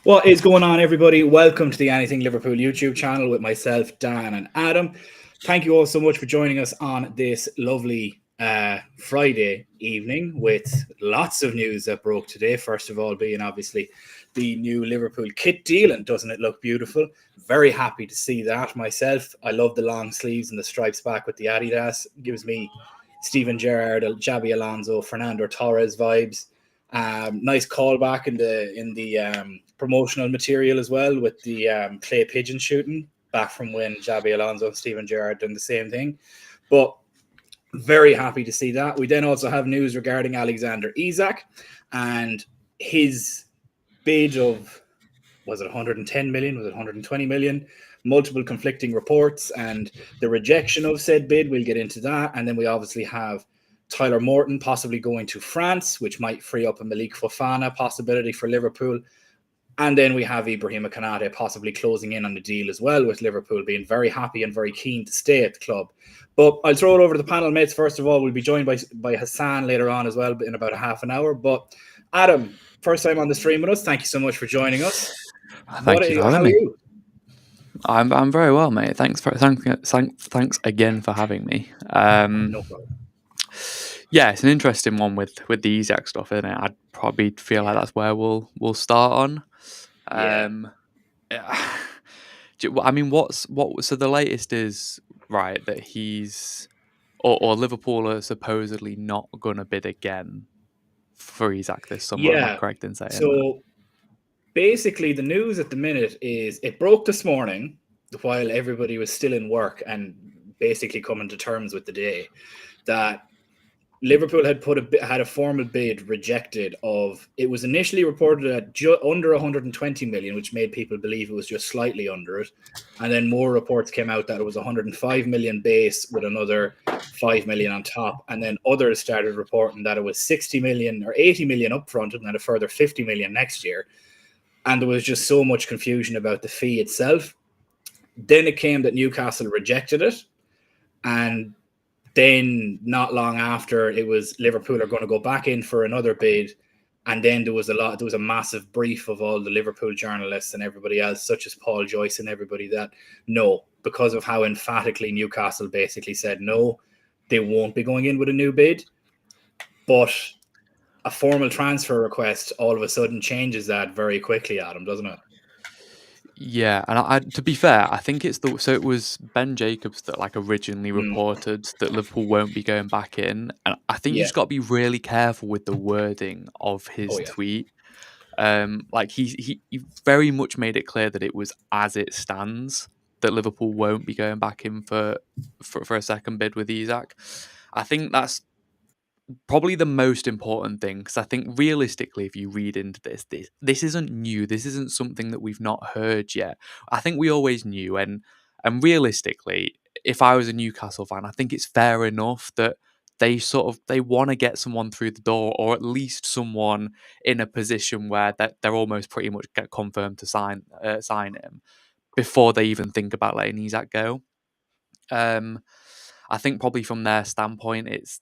What is going on, everybody? Welcome to the Anything Liverpool YouTube channel with myself, Dan, and Adam. Thank you all so much for joining us on this lovely Friday evening with lots of news that broke today. First of all, being obviously the new Liverpool kit deal, and doesn't it look beautiful? Very happy to see that myself. I love the long sleeves and the stripes back with the Adidas. It gives me Steven Gerrard, Xabi Alonso, Fernando Torres vibes. Nice callback in the promotional material as well with the clay pigeon shooting back from when Xabi Alonso and Steven Gerrard done the same thing. But very happy to see that. We then also have news regarding Alexander Isak and his bid of, was it 110 million? Was it 120 million? Multiple conflicting reports and the rejection of said bid. We'll get into that. And then we obviously have Tyler Morton possibly going to France, which might free up a Malik Fofana possibility for Liverpool. And then we have Ibrahima Konaté possibly closing in on the deal as well, with Liverpool being very happy and very keen to stay at the club. But I'll throw it over to the panel mates. First of all, we'll be joined by Hassan later on as well in about a half an hour. But Adam, first time on the stream with us. Thank you so much for joining us. Thank you for having How are me. you? I'm very well, mate. Thanks again for having me. No problem. Yeah, it's an interesting one with the Isak stuff, isn't it? I'd probably feel like that's where we'll start on. Yeah. I mean, so the latest is right that he's or Liverpool are supposedly not gonna bid again for Isak this summer. Am I Yeah. correct in saying that? So basically, the news at the minute is it broke this morning while everybody was still in work and basically coming to terms with the day that Liverpool had a formal bid rejected of. It was initially reported at under 120 million, which made people believe it was just slightly under it, and then more reports came out that it was 105 million base with another 5 million on top, and then others started reporting that it was 60 million or 80 million upfront and then a further 50 million next year, and there was just so much confusion about the fee itself. Then it came that Newcastle rejected it, and then not long after, it was Liverpool are going to go back in for another bid. And then there was a massive brief of all the Liverpool journalists and everybody else, such as Paul Joyce and everybody, that no, because of how emphatically Newcastle basically said no, they won't be going in with a new bid. But a formal transfer request all of a sudden changes that very quickly, Adam, doesn't it? Yeah, and to be fair, I think it was Ben Jacobs that originally reported that Liverpool won't be going back in, and I think you Yeah. just got to be really careful with the wording of his tweet. He very much made it clear that it was as it stands that Liverpool won't be going back in for a second bid with Isak. I think that's probably the most important thing, because I think realistically, if you read into this isn't new. This isn't something that we've not heard yet. I think we always knew, and realistically, if I was a Newcastle fan, I think it's fair enough that they want to get someone through the door, or at least someone in a position where that they're almost pretty much get confirmed to sign him before they even think about letting Isak go. I think probably from their standpoint, it's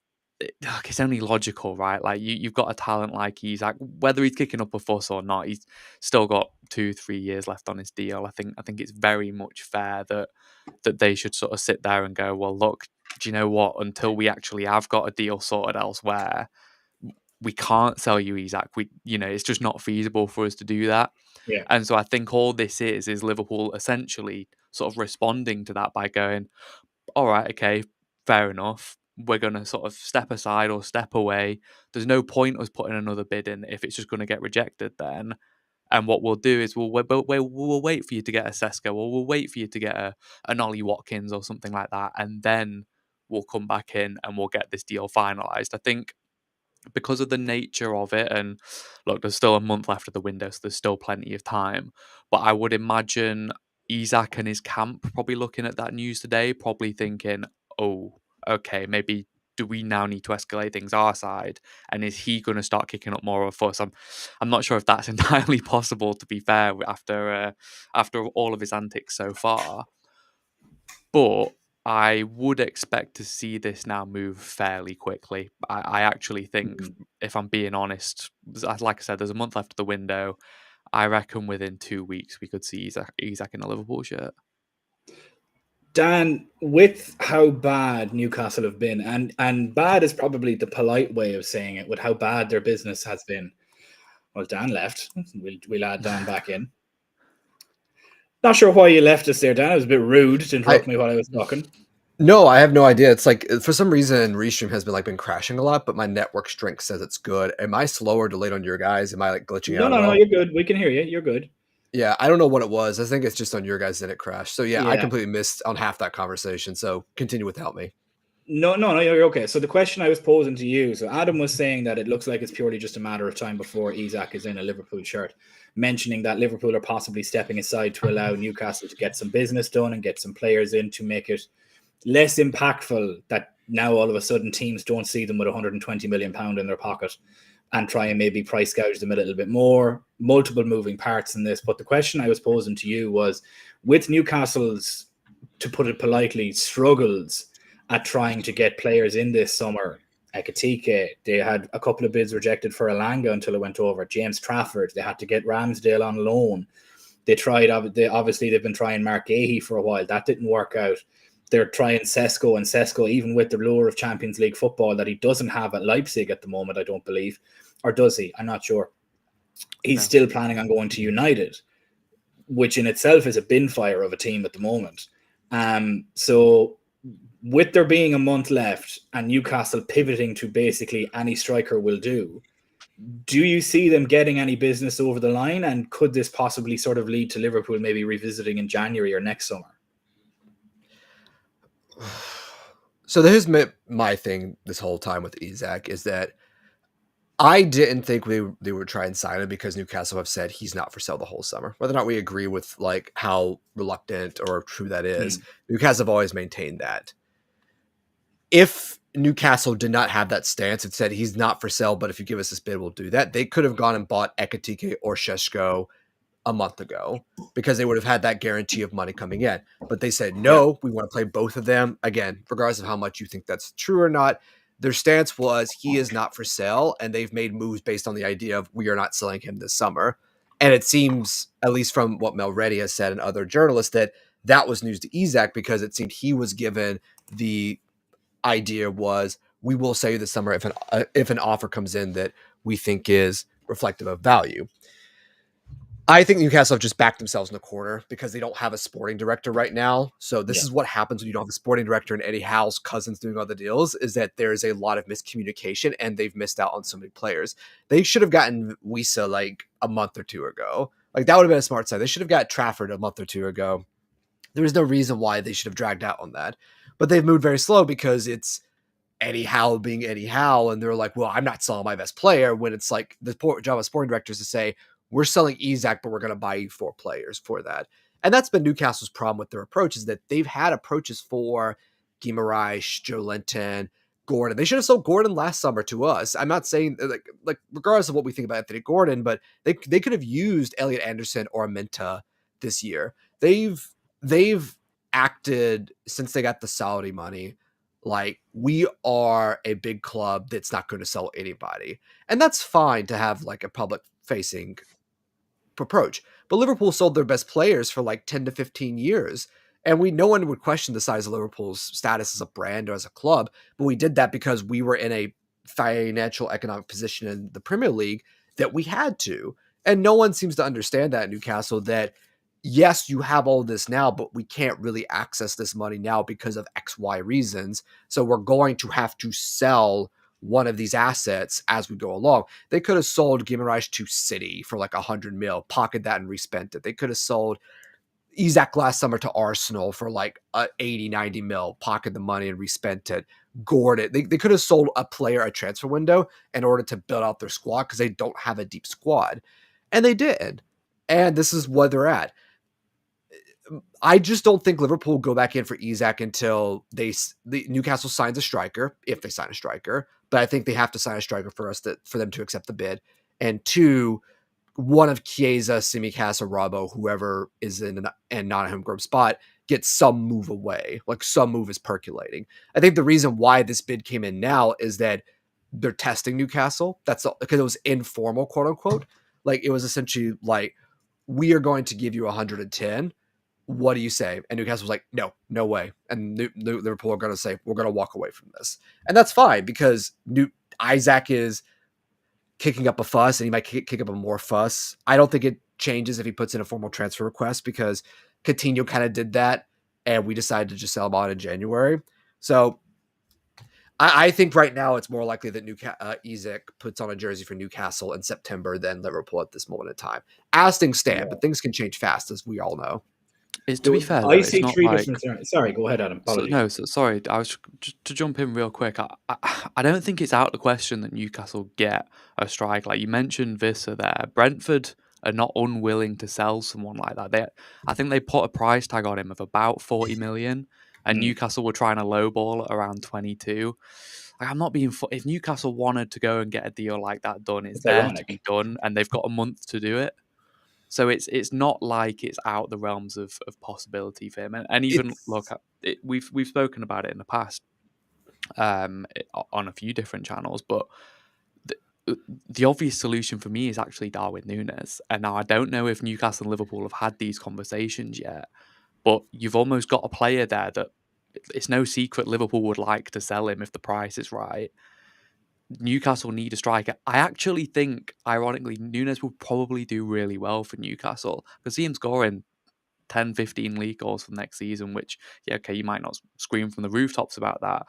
only logical, right? Like you've got a talent like Isak, whether he's kicking up a fuss or not, he's still got 2-3 years left on his deal. I think it's very much fair that they should sort of sit there and go, well, look, do you know what? Until we actually have got a deal sorted elsewhere, we can't sell you Isak. It's just not feasible for us to do that. Yeah. And so I think all this is Liverpool essentially sort of responding to that by going, all right, okay, fair enough. We're going to sort of step aside or step away. There's no point us putting another bid in if it's just going to get rejected then. And what we'll do is we'll wait for you to get a Sesko, or we'll wait for you to get an Ollie Watkins or something like that. And then we'll come back in and we'll get this deal finalised. I think because of the nature of it, and look, there's still a month left of the window, so there's still plenty of time. But I would imagine Isak and his camp probably looking at that news today, probably thinking, oh, okay, maybe do we now need to escalate things our side? And is he going to start kicking up more of a fuss? I'm not sure if that's entirely possible, to be fair, after all of his antics so far. But I would expect to see this now move fairly quickly. I actually think, if I'm being honest, like I said, there's a month left of the window. I reckon within 2 weeks we could see Isak in a Liverpool shirt. Dan, with how bad Newcastle have been, and bad is probably the polite way of saying it, with how bad their business has been. Well, Dan left. We'll add Dan back in. Not sure why you left us there, Dan. It was a bit rude to interrupt me while I was talking. No, I have no idea. It's like, for some reason, Restream has been crashing a lot, but my network strength says it's good. Am I slow or delayed on your guys? Am I like glitching out? No, you're good. We can hear you. You're good. Yeah, I don't know what it was. I think it's just on your guys that it crashed. So yeah, I completely missed on half that conversation. So continue without me. No, you're okay. So the question I was posing to you, so Adam was saying that it looks like it's purely just a matter of time before Isak is in a Liverpool shirt, mentioning that Liverpool are possibly stepping aside to allow Newcastle to get some business done and get some players in to make it less impactful that now all of a sudden teams don't see them with £120 million in their pocket and try and maybe price gouge them a little bit more. Multiple moving parts in this. But the question I was posing to you was, with Newcastle's, to put it politely, struggles at trying to get players in this summer, Ekitike, they had a couple of bids rejected for Elanga until it went over. James Trafford, they had to get Ramsdale on loan. They've been trying Mark Gahey for a while. That didn't work out. They're trying Sesko, and Sesko, even with the lure of Champions League football that he doesn't have at Leipzig at the moment, I don't believe. Or does he? I'm not sure. He's still planning on going to United, which in itself is a bin fire of a team at the moment. So with there being a month left and Newcastle pivoting to basically any striker will do you see them getting any business over the line? And could this possibly sort of lead to Liverpool maybe revisiting in January or next summer? So here's my thing this whole time with Isak is that I didn't think they would try and sign him because Newcastle have said he's not for sale the whole summer. Whether or not we agree with like how reluctant or true that is, Newcastle have always maintained that. If Newcastle did not have that stance and said he's not for sale, but if you give us this bid, we'll do that, they could have gone and bought Ekitike or Šeško a month ago because they would have had that guarantee of money coming in. But they said, no, we want to play both of them. Again, regardless of how much you think that's true or not, their stance was he is not for sale, and they've made moves based on the idea of we are not selling him this summer. And it seems, at least from what Mel Reddy has said and other journalists, that was news to Isak because it seemed he was given the idea was we will sell you this summer if an offer comes in that we think is reflective of value. I think Newcastle have just backed themselves in the corner because they don't have a sporting director right now. So this is what happens when you don't have a sporting director and Eddie Howe's cousins doing all the deals, is that there's a lot of miscommunication and they've missed out on so many players. They should have gotten Wisa like a month or two ago. Like that would have been a smart side. They should have got Trafford a month or two ago. There was no reason why they should have dragged out on that. But they've moved very slow because it's Eddie Howe being Eddie Howe. And they're like, well, I'm not selling my best player, when it's like the job of sporting directors to say, we're selling Isak, but we're going to buy you 4 players for that. And that's been Newcastle's problem with their approach, is that they've had approaches for Guimaraes, Joe Linton, Gordon. They should have sold Gordon last summer to us. I'm not saying like regardless of what we think about Anthony Gordon, but they could have used Elliot Anderson or Minta this year. They've acted since they got the Saudi money like we are a big club that's not going to sell anybody. And that's fine to have like a public facing approach. But Liverpool sold their best players for like 10 to 15 years. And no one would question the size of Liverpool's status as a brand or as a club. But we did that because we were in a financial economic position in the Premier League that we had to. And no one seems to understand that in Newcastle, that yes, you have all this now, but we can't really access this money now because of XY reasons. So we're going to have to sell one of these assets as we go along. They could have sold Guimaraes to City for like 100 mil, pocketed that and respent it. They could have sold Isak last summer to Arsenal for like 80, 90 mil, pocket the money and respent it. Gordon, they could have sold a player a transfer window in order to build out their squad because they don't have a deep squad. And they did. And this is where they're at. I just don't think Liverpool will go back in for Isak until Newcastle signs a striker, if they sign a striker. But I think they have to sign a striker for them to accept the bid. And 2, one of Chiesa, Tsimikas, or Robbo, whoever is in not a homegrown spot, gets some move away. Like some move is percolating. I think the reason why this bid came in now is that they're testing Newcastle. That's because it was informal, quote unquote. Like it was essentially like, we are going to give you 110. What do you say? And Newcastle was like, no way. And Liverpool are going to say, we're going to walk away from this. And that's fine because Isak is kicking up a fuss and he might kick up a more fuss. I don't think it changes if he puts in a formal transfer request because Coutinho kind of did that and we decided to just sell him on in January. So I think right now it's more likely that Isak puts on a jersey for Newcastle in September than Liverpool at this moment in time. As things stand, but things can change fast, as we all know. To be fair, though, I see it's not three like... different. Sorry, go ahead, Adam. Apologies. Sorry. I was just to jump in real quick. I don't think it's out of the question that Newcastle get a strike. Like you mentioned, Vissa there. Brentford are not unwilling to sell someone like that. I think they put a price tag on him of about 40 million, and Newcastle were trying to lowball at around 22. Like, I'm not being. If Newcastle wanted to go and get a deal like that done, it's there ironic. to be done, and they've got a month to do it. So it's not like it's out the realms of possibility for him. And even we've spoken about it in the past on a few different channels, but the obvious solution for me is actually Darwin Núñez. And now I don't know if Newcastle and Liverpool have had these conversations yet, but you've almost got a player there that it's no secret Liverpool would like to sell him if the price is right. Newcastle need a striker. I actually think, ironically, Núñez will probably do really well for Newcastle. I could see him scoring 10, 15 league goals for next season, which, you might not scream from the rooftops about that,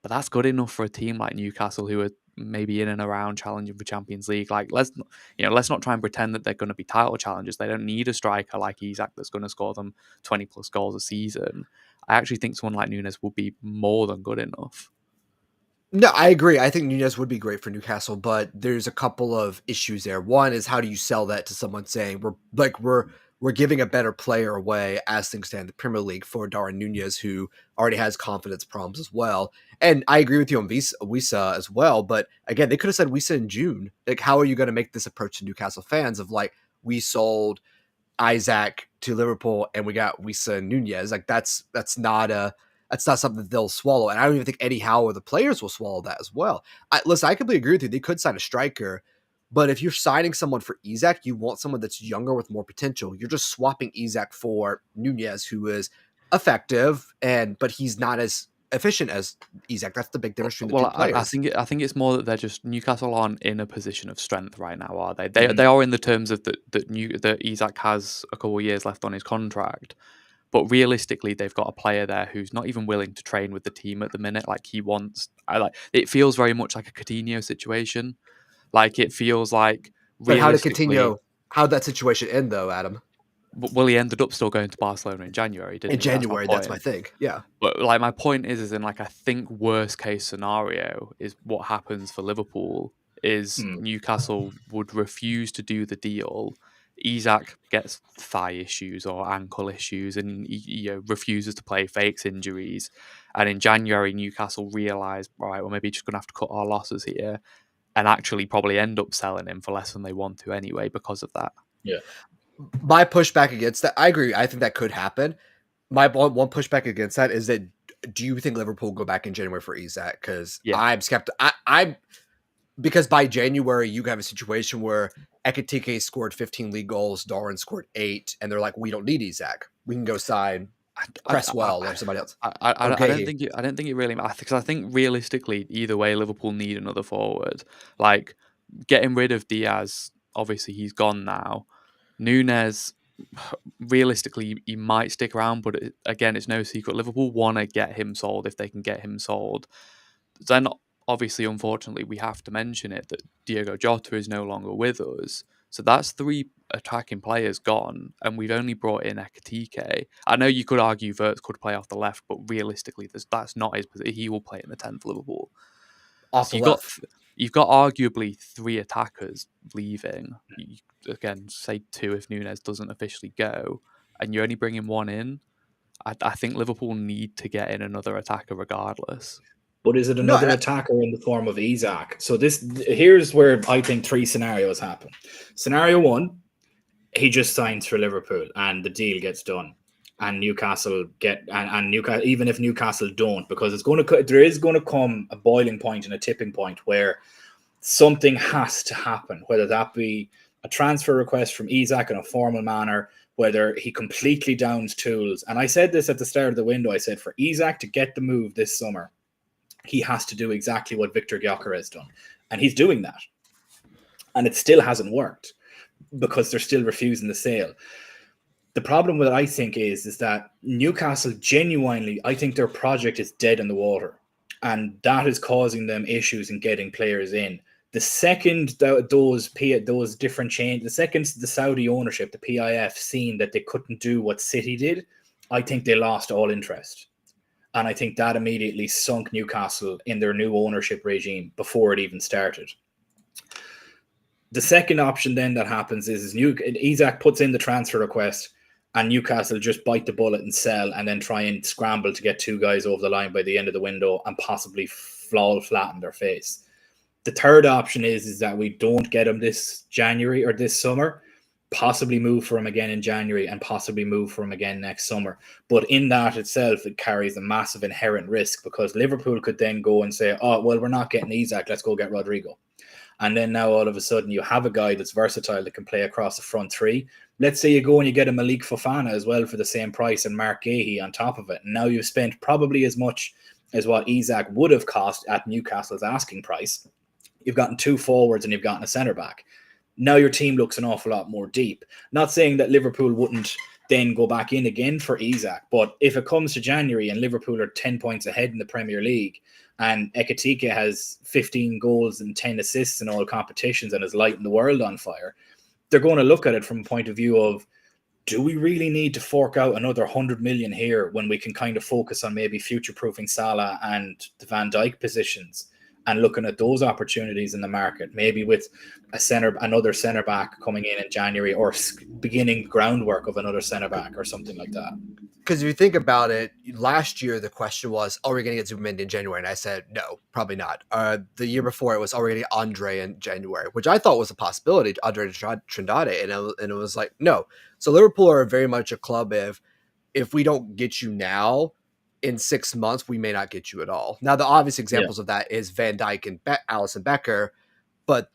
but that's good enough for a team like Newcastle who are maybe in and around challenging for Champions League. Like, let's not try and pretend that they're going to be title challengers. They don't need a striker like Isak that's going to score them 20 plus goals a season. I actually think someone like Núñez will be more than good enough. No, I agree. I think Núñez would be great for Newcastle, but there's a couple of issues there. One is, how do you sell that to someone saying we're giving a better player away as things stand in the Premier League for Darwin Núñez, who already has confidence problems as well. And I agree with you on Wissa as well. But again, they could have said Wissa in June. Like, how are you going to make this approach to Newcastle fans of like, we sold Isak to Liverpool and we got Wissa and Núñez? Like, that's not something that they'll swallow. And I don't even think Eddie Howe or the players will swallow that as well. Listen, I completely agree with you. They could sign a striker, but if you're signing someone for Isak, you want someone that's younger with more potential. You're just swapping Isak for Núñez, who is effective, but he's not as efficient as Isak. That's the big difference between the two players. I think it's more that they're just, Newcastle aren't in a position of strength right now, are they? They are in the terms of that Isak has a couple of years left on his contract. But realistically, they've got a player there who's not even willing to train with the team at the minute. Like he wants, it feels very much like a Coutinho situation. Like it feels like. But how did that situation end though, Adam? Well, he ended up still going to Barcelona in January, didn't he? In January, that's my thing. Yeah. But like my point is in like, I think worst case scenario is what happens for Liverpool is Newcastle would refuse to do the deal. Isak gets thigh issues or ankle issues and he refuses to play, fakes injuries. And in January, Newcastle realised, right, well, maybe just going to have to cut our losses here and actually probably end up selling him for less than they want to anyway because of that. Yeah. My pushback against that, I agree. I think that could happen. My one pushback against that is that, do you think Liverpool will go back in January for Isak? Because I'm skeptical. Because by January, you have a situation where Ekitike scored 15 league goals, Darwin scored 8, and they're like, we don't need Isak. We can go sign Cresswell or somebody else. I don't think it really matters, because I think realistically, either way, Liverpool need another forward. Like getting rid of Diaz, obviously he's gone now. Núñez, realistically, he might stick around, but again, it's no secret Liverpool want to get him sold if they can get him sold. Then, obviously, unfortunately, we have to mention it that Diogo Jota is no longer with us. So that's 3 attacking players gone, and we've only brought in Ekitike. I know you could argue Wirtz could play off the left, but realistically, that's not his position. He will play in the 10th for Liverpool. Off the left. You've got arguably 3 attackers leaving. Again, say 2 if Núñez doesn't officially go, and you're only bringing 1 in. I think Liverpool need to get in another attacker regardless. But is it another attacker in the form of Isak? So here's where I think 3 scenarios happen. Scenario 1, he just signs for Liverpool and the deal gets done, and Newcastle Newcastle, even if Newcastle don't, because there is going to come a boiling point and a tipping point where something has to happen, whether that be a transfer request from Isak in a formal manner, whether he completely downs tools. And I said this at the start of the window. I said for Isak to get the move this summer, he has to do exactly what Victor Gyökeres has done. And he's doing that. And it still hasn't worked because they're still refusing the sale. The problem with it, I think, is that Newcastle genuinely, I think their project is dead in the water. And that is causing them issues in getting players in. The second those different changes, the second the Saudi ownership, the PIF, seen that they couldn't do what City did, I think they lost all interest. And I think that immediately sunk Newcastle in their new ownership regime before it even started. The second option then that happens is Isak puts in the transfer request and Newcastle just bite the bullet and sell and then try and scramble to get two guys over the line by the end of the window and possibly fall flat in their face. The third option is that we don't get him this January or this summer, possibly move for him again in January and possibly move for him again next summer. But in that itself, it carries a massive inherent risk because Liverpool could then go and say, oh, well, we're not getting Isak, let's go get Rodrigo. And then now all of a sudden you have a guy that's versatile that can play across the front three. Let's say you go and you get a Malik Fofana as well for the same price and Mark Gahey on top of it. And now you've spent probably as much as what Isak would have cost at Newcastle's asking price. You've gotten two forwards and you've gotten a centre-back. Now your team looks an awful lot more deep. Not saying that Liverpool wouldn't then go back in again for Isak, but if it comes to January and Liverpool are 10 points ahead in the Premier League and Ekitike has 15 goals and 10 assists in all competitions and is lighting the world on fire, they're going to look at it from a point of view of, do we really need to fork out another 100 million here when we can kind of focus on maybe future-proofing Salah and the Van Dijk positions and looking at those opportunities in the market, maybe with another centre-back coming in January or beginning groundwork of another centre-back or something like that? Because if you think about it, last year the question was, are we going to get Zubimendi in January? And I said, no, probably not. The year before it was already Andre in January, which I thought was a possibility, Andre Trindade, and it was like, no. So Liverpool are very much a club if we don't get you now, in 6 months, we may not get you at all. Now, the obvious examples of that is Van Dijk and Alisson Becker. But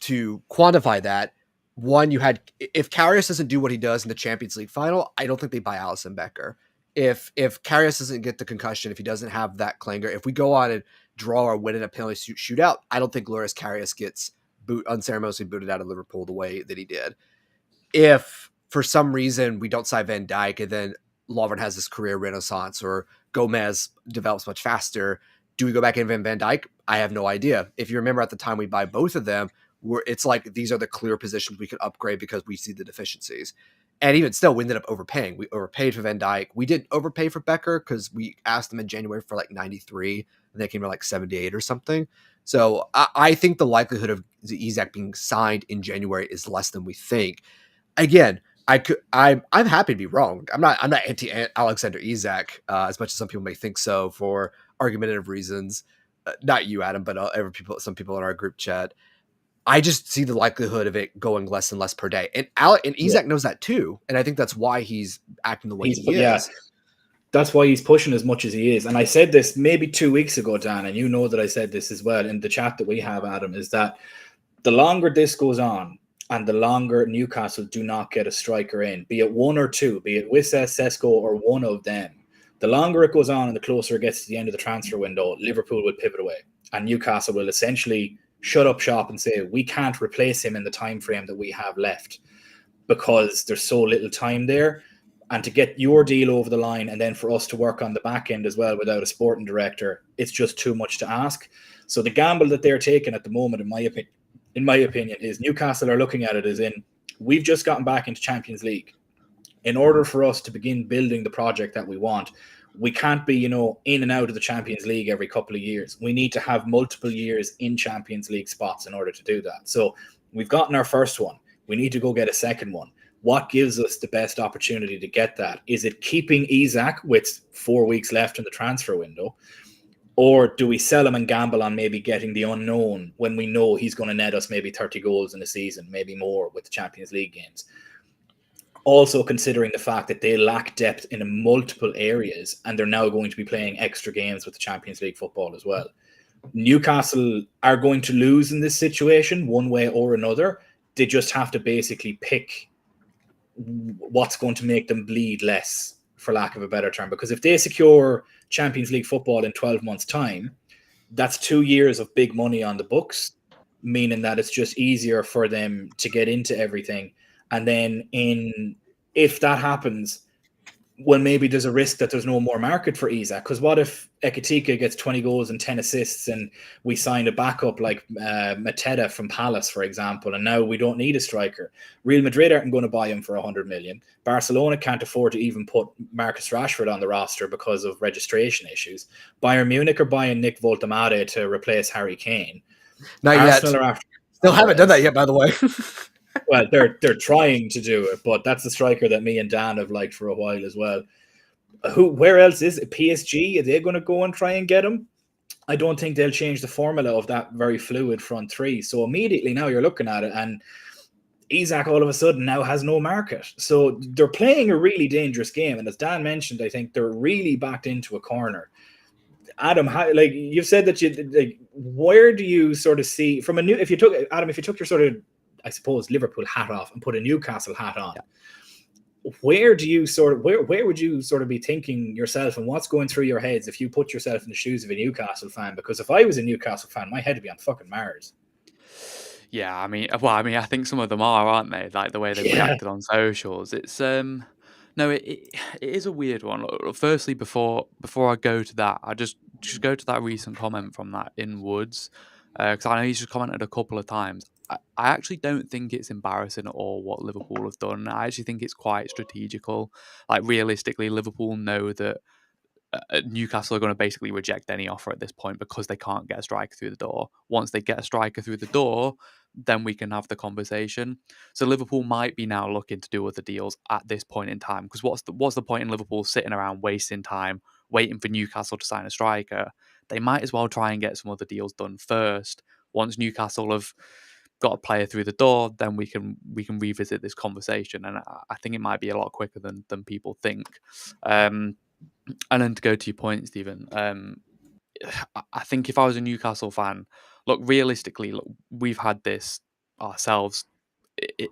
to quantify that, one, if Karius doesn't do what he does in the Champions League final, I don't think they buy Alisson Becker. If Karius doesn't get the concussion, if he doesn't have that clanger, if we go on and draw or win in a penalty shootout, I don't think Loris Karius gets unceremoniously booted out of Liverpool the way that he did. If for some reason we don't sign Van Dijk and then Lovren has this career renaissance or Gomez develops much faster, do we go back in Van Dijk? I have no idea. If you remember at the time we buy both of them, it's like these are the clear positions we could upgrade because we see the deficiencies. And even still, we ended up overpaying. We overpaid for Van Dijk. We didn't overpay for Becker because we asked them in January for like 93 and they came to like 78 or something. So I think the likelihood of Isak being signed in January is less than we think. Again, I'm happy to be wrong. I'm not anti Alexander Isak as much as some people may think so for argumentative reasons. Not you, Adam, but some people in our group chat. I just see the likelihood of it going less and less per day, and Isak knows that too, and I think that's why he's acting the way he is. Yeah, that's why he's pushing as much as he is. And I said this maybe 2 weeks ago, Dan, and you know that I said this as well in the chat that we have, Adam, is that the longer this goes on, and the longer Newcastle do not get a striker in, be it one or two, be it Wissa, Sesko, or one of them, the longer it goes on and the closer it gets to the end of the transfer window, Liverpool will pivot away. And Newcastle will essentially shut up shop and say, we can't replace him in the time frame that we have left because there's so little time there. And to get your deal over the line and then for us to work on the back end as well without a sporting director, it's just too much to ask. So the gamble that they're taking at the moment, in my opinion, is Newcastle are looking at it as in, we've just gotten back into Champions League. In order for us to begin building the project that we want, we can't be, in and out of the Champions League every couple of years. We need to have multiple years in Champions League spots in order to do that. So we've gotten our first one. We need to go get a second one. What gives us the best opportunity to get that? Is it keeping Isak with 4 weeks left in the transfer window? Or do we sell him and gamble on maybe getting the unknown when we know he's going to net us maybe 30 goals in a season, maybe more with the Champions League games? Also considering the fact that they lack depth in multiple areas and they're now going to be playing extra games with the Champions League football as well. Newcastle are going to lose in this situation one way or another. they just have to basically pick what's going to make them bleed less, for lack of a better term. Because if they secure Champions League football in 12 months' time, that's 2 years of big money on the books, meaning that it's just easier for them to get into everything. And then if that happens, well, maybe there's a risk that there's no more market for Isak. Because what if Ekitike gets 20 goals and 10 assists and we signed a backup like Mateta from Palace, for example, and now we don't need a striker? Real Madrid aren't going to buy him for 100 million. Barcelona can't afford to even put Marcus Rashford on the roster because of registration issues. Bayern Munich are buying Nick Voltemade to replace Harry Kane. Not Arsenal yet. are after. Still haven't done that yet, by the way. Well, they're trying to do it, but that's the striker that me and Dan have liked for a while as well. Where else is it? PSG? Are they going to go and try and get him? I don't think they'll change the formula of that very fluid front three. So immediately now you're looking at it, and Isak all of a sudden now has no market. So they're playing a really dangerous game, and as Dan mentioned, I think they're really backed into a corner. Adam, like you've said that where do you sort of see from if you took your sort of, I suppose, Liverpool hat off and put a Newcastle hat on, where do you where would you sort of be thinking yourself, and what's going through your heads if you put yourself in the shoes of a Newcastle fan? Because if I was a Newcastle fan, my head would be on fucking Mars. Yeah, I mean, I think some of them are, aren't they? Like the way they've reacted on socials. It's no, it is a weird one. Firstly, before I go to that, I just go to that recent comment from that in Woods, because I know he's just commented a couple of times. I actually don't think it's embarrassing at all what Liverpool have done. I actually think it's quite strategical. Like realistically, Liverpool know that Newcastle are going to basically reject any offer at this point because they can't get a striker through the door. Once they get a striker through the door, then we can have the conversation. So Liverpool might be now looking to do other deals at this point in time, because what's the point in Liverpool sitting around wasting time waiting for Newcastle to sign a striker? They might as well try and get some other deals done first. Once Newcastle have got a player through the door, then we can revisit this conversation, and I think it might be a lot quicker than people think. And then to go to your point, Stephen, I think if I was a Newcastle fan, look, realistically, we've had this ourselves,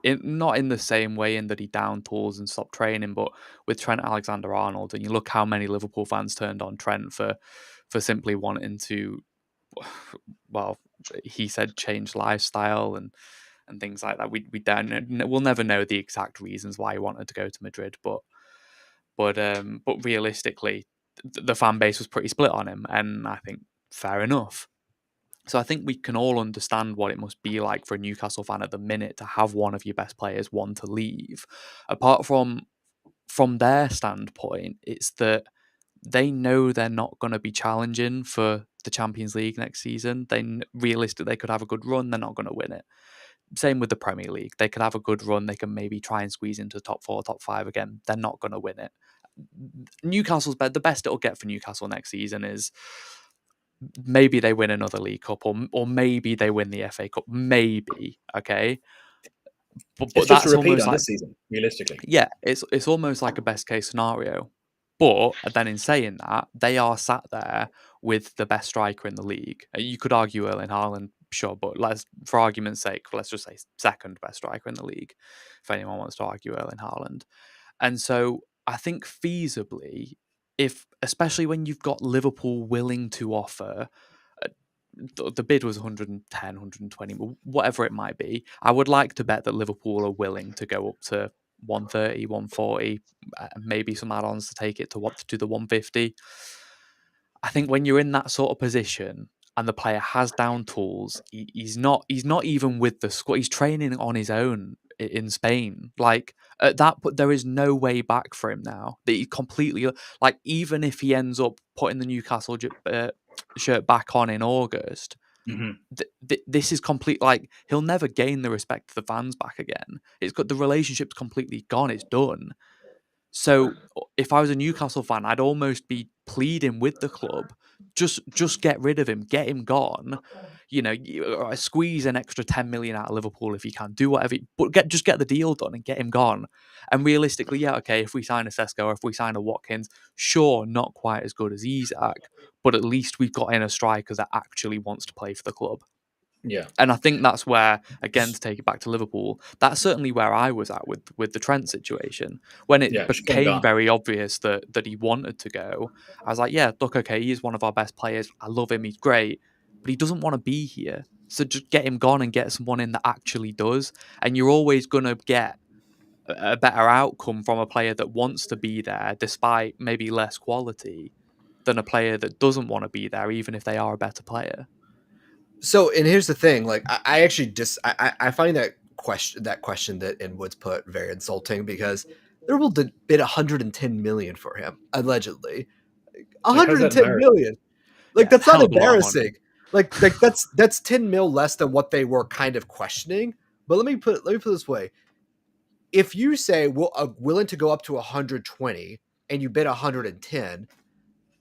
not in the same way in that he down tools and stopped training, but with Trent Alexander-Arnold, and you look how many Liverpool fans turned on Trent for simply wanting to, well, he said change lifestyle and things like that. We'll never know the exact reasons why he wanted to go to Madrid, but realistically, the fan base was pretty split on him, and I think fair enough. So I think we can all understand what it must be like for a Newcastle fan at the minute to have one of your best players want to leave. Apart from their standpoint, it's that they know they're not going to be challenging for the Champions League next season. Realistically, they could have a good run, they're not going to win it. Same with the Premier League. They could have a good run, they can maybe try and squeeze into top 4, top 5 again. They're not going to win it. Newcastle's the best it'll get for Newcastle next season is maybe they win another League Cup, or maybe they win the FA Cup. Maybe, okay? But it's that's just a repeat almost on like, this season, realistically. Yeah, it's almost like a best case scenario. But then in saying that, they are sat there with the best striker in the league. You could argue Erling Haaland, sure, but for argument's sake, let's just say second best striker in the league, if anyone wants to argue Erling Haaland. And so I think feasibly, especially when you've got Liverpool willing to offer, the bid was 110, 120, whatever it might be, I would like to bet that Liverpool are willing to go up to 130, 140, maybe some add-ons to take it to the 150. I think when you're in that sort of position and the player has down tools, he's not even with the squad. He's training on his own in Spain. Like at that point, there is no way back for him now. That he completely, like, even if he ends up putting the Newcastle shirt back on in August, this is complete. Like, he'll never gain the respect of the fans back again. It's got the relationship's completely gone. It's done. So if I was a Newcastle fan, I'd almost be pleading with the club, just get rid of him, get him gone. You know, squeeze an extra 10 million out of Liverpool if you can. Do whatever, but just get the deal done and get him gone. And realistically, yeah, okay, if we sign a Sesko or if we sign a Watkins, sure, not quite as good as Isak, but at least we've got in a striker that actually wants to play for the club. Yeah. And I think that's where, again, to take it back to Liverpool, that's certainly where I was at with the Trent situation. When it Yeah, became very obvious that he wanted to go, I was like, yeah, look, okay, he's one of our best players. I love him. He's great. But he doesn't want to be here. So just get him gone and get someone in that actually does. And you're always going to get a better outcome from a player that wants to be there, despite maybe less quality, than a player that doesn't want to be there, even if they are a better player. So, and here's the thing: like, I actually I find that question that Inwood's put very insulting, because Liverpool did bid 110 million for him, allegedly. Like, how's that 110 embarrassing? million. Like, Yeah, that's not hell of a lot of money. embarrassing. Like that's 10 mil less than what they were kind of questioning. But let me put it this way: if you say, well, willing to go up to 120 and you bid 110,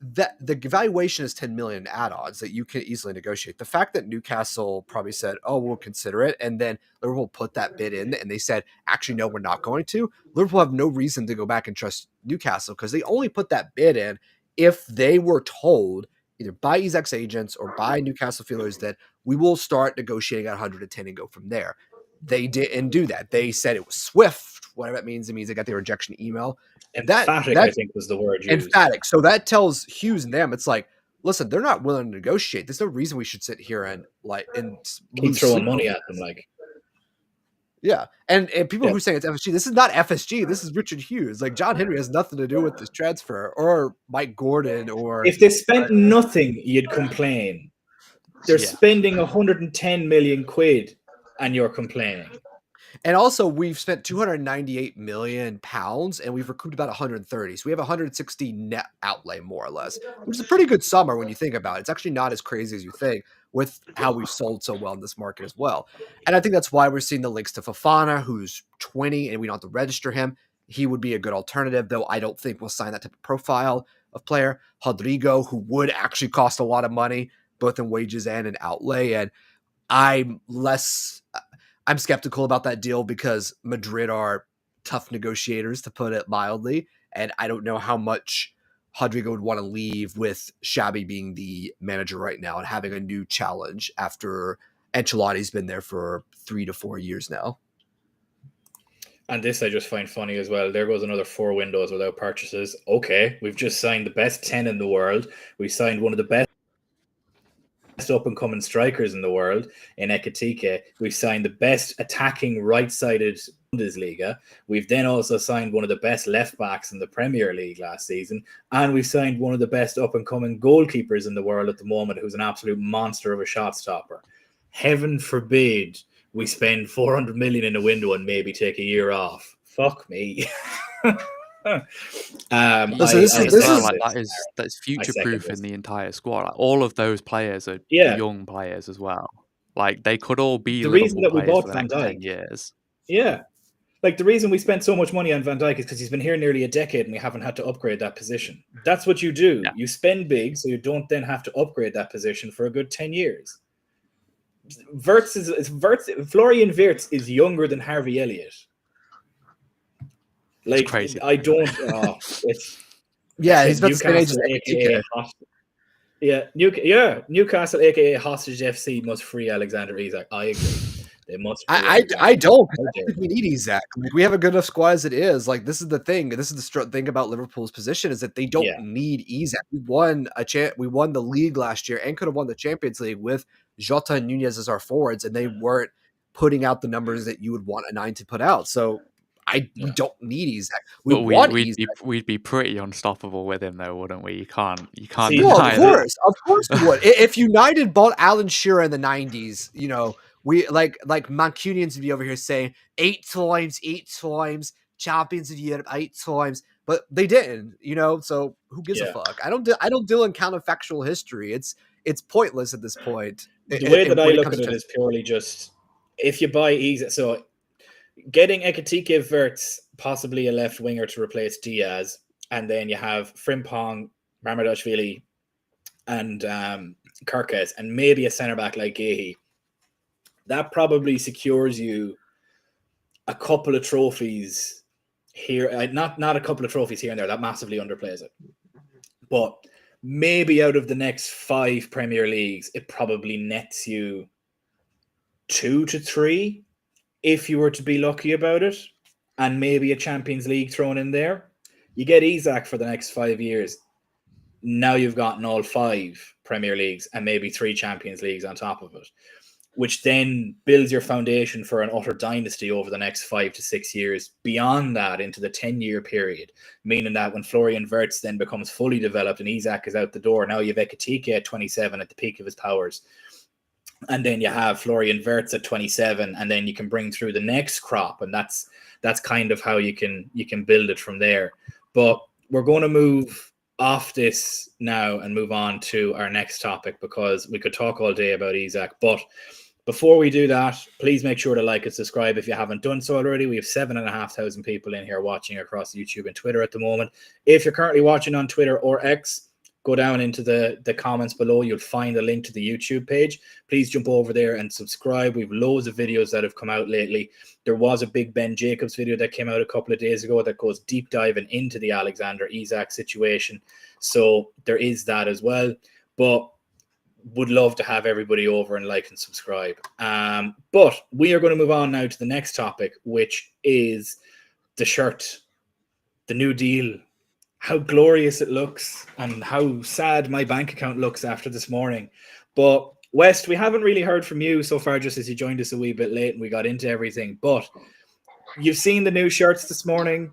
that the valuation is 10 million add-ons that you can easily negotiate. The fact that Newcastle probably said, oh, we'll consider it, and then Liverpool put that bid in and they said, actually, no, we're not going to. Liverpool have no reason to go back and trust Newcastle, because they only put that bid in if they were told either by Isak's agents or by Newcastle feelers that we will start negotiating at 110 and go from there. They didn't do that. They said it was swift, whatever that means. It means they got the rejection email. Emphatic, I think, was the word used. Emphatic. So that tells Hughes and them, it's like, listen, they're not willing to negotiate. There's no reason we should sit here and keep throwing money at them, like. Yeah, and people who say it's FSG, this is not FSG. This is Richard Hughes. Like, John Henry has nothing to do with this transfer, or Mike Gordon, or if they spent nothing, you'd complain. They're spending 110 million quid, and you're complaining. And also, we've spent 298 million pounds, and we've recouped about 130. So we have 160 net outlay, more or less, which is a pretty good summer when you think about it. It's actually not as crazy as you think, with how we've sold so well in this market as well. And I think that's why we're seeing the links to Fofana, who's 20, and we don't have to register him. He would be a good alternative, though I don't think we'll sign that type of profile of player. Rodrigo, who would actually cost a lot of money, both in wages and in outlay. And I'm skeptical about that deal, because Madrid are tough negotiators, to put it mildly. And I don't know how much Rodrigo would want to leave with Xabi being the manager right now and having a new challenge after Ancelotti's been there for 3 to 4 years now. And this I just find funny as well. There goes another 4 windows without purchases. Okay, we've just signed the best 10 in the world. We signed one of the best up-and-coming strikers in the world in Ekitike. We've signed the best attacking right-sided Bundesliga. We've then also signed one of the best left-backs in the Premier League last season. And we've signed one of the best up-and-coming goalkeepers in the world at the moment, who's an absolute monster of a shot stopper. Heaven forbid we spend 400 million in a window and maybe take a year off. Fuck me. That's future proof in the entire squad. Like, all of those players are young players as well. Like, they could all be the Liverpool reason that we players bought for the Van next Dijk. 10 years. Yeah. Like, the reason we spent so much money on Van Dijk is because he's been here nearly a decade and we haven't had to upgrade that position. That's what you do. Yeah. You spend big so you don't then have to upgrade that position for a good 10 years. Florian Wirtz is younger than Harvey Elliott. Like, it's crazy. I don't. He's about Newcastle, aka Newcastle, aka Hostage FC, must free Alexander Isak. I agree. They must. I don't think we need Isak. Like, we have a good enough squad as it is. Like, this is the thing. This is the thing about Liverpool's position, is that they don't need Isak. We won the league last year and could have won the Champions League with Jota and Nunez as our forwards, and they weren't putting out the numbers that you would want a 9 to put out. So we don't need Isak. We'd be pretty unstoppable with him, though, wouldn't we? You can't deny that. Of course we would. If United bought Alan Shearer in the 90s, we like Mancunians would be over here saying 8 times, champions of Europe 8 times, but they didn't. So who gives a fuck? I don't deal in counterfactual history. It's pointless at this point. The way that I look at it is purely just, if you buy Isak, so getting Ekitike, Wirtz, possibly a left winger to replace Diaz, and then you have Frimpong, Marmadashvili, and Kirkes, and maybe a centre back like Gehi. That probably secures you a couple of trophies here. Not a couple of trophies here and there. That massively underplays it. But maybe out of the next 5 Premier Leagues, it probably nets you 2 to 3 if you were to be lucky about it, and maybe a Champions League thrown in there. You get Isak for the next 5 years. Now you've gotten all 5 Premier Leagues and maybe 3 Champions Leagues on top of it, which then builds your foundation for an utter dynasty over the next 5 to 6 years. Beyond that, into the 10-year period, meaning that when Florian Wirtz then becomes fully developed and Isak is out the door, now you have Ekitike at 27 at the peak of his powers. And then you have Florian Wirtz at 27, and then you can bring through the next crop, and that's kind of how you can build it from there. But we're going to move off this now and move on to our next topic, because we could talk all day about Isak. But before we do that, please make sure to like and subscribe if you haven't done so already. We have 7,500 people in here watching across YouTube and Twitter at the moment. If you're currently watching on Twitter or X, go down into the comments below. You'll find a link to the YouTube page. Please jump over there and subscribe. We have loads of videos that have come out lately. There was a big Ben Jacobs video that came out a couple of days ago that goes deep diving into the Alexander Isak situation. So there is that as well. But would love to have everybody over and like and subscribe. But we are going to move on now to the next topic, which is the shirt, the new deal. How glorious it looks and how sad my bank account looks after this morning. But West, we haven't really heard from you so far, just as you joined us a wee bit late and we got into everything. But you've seen the new shirts this morning.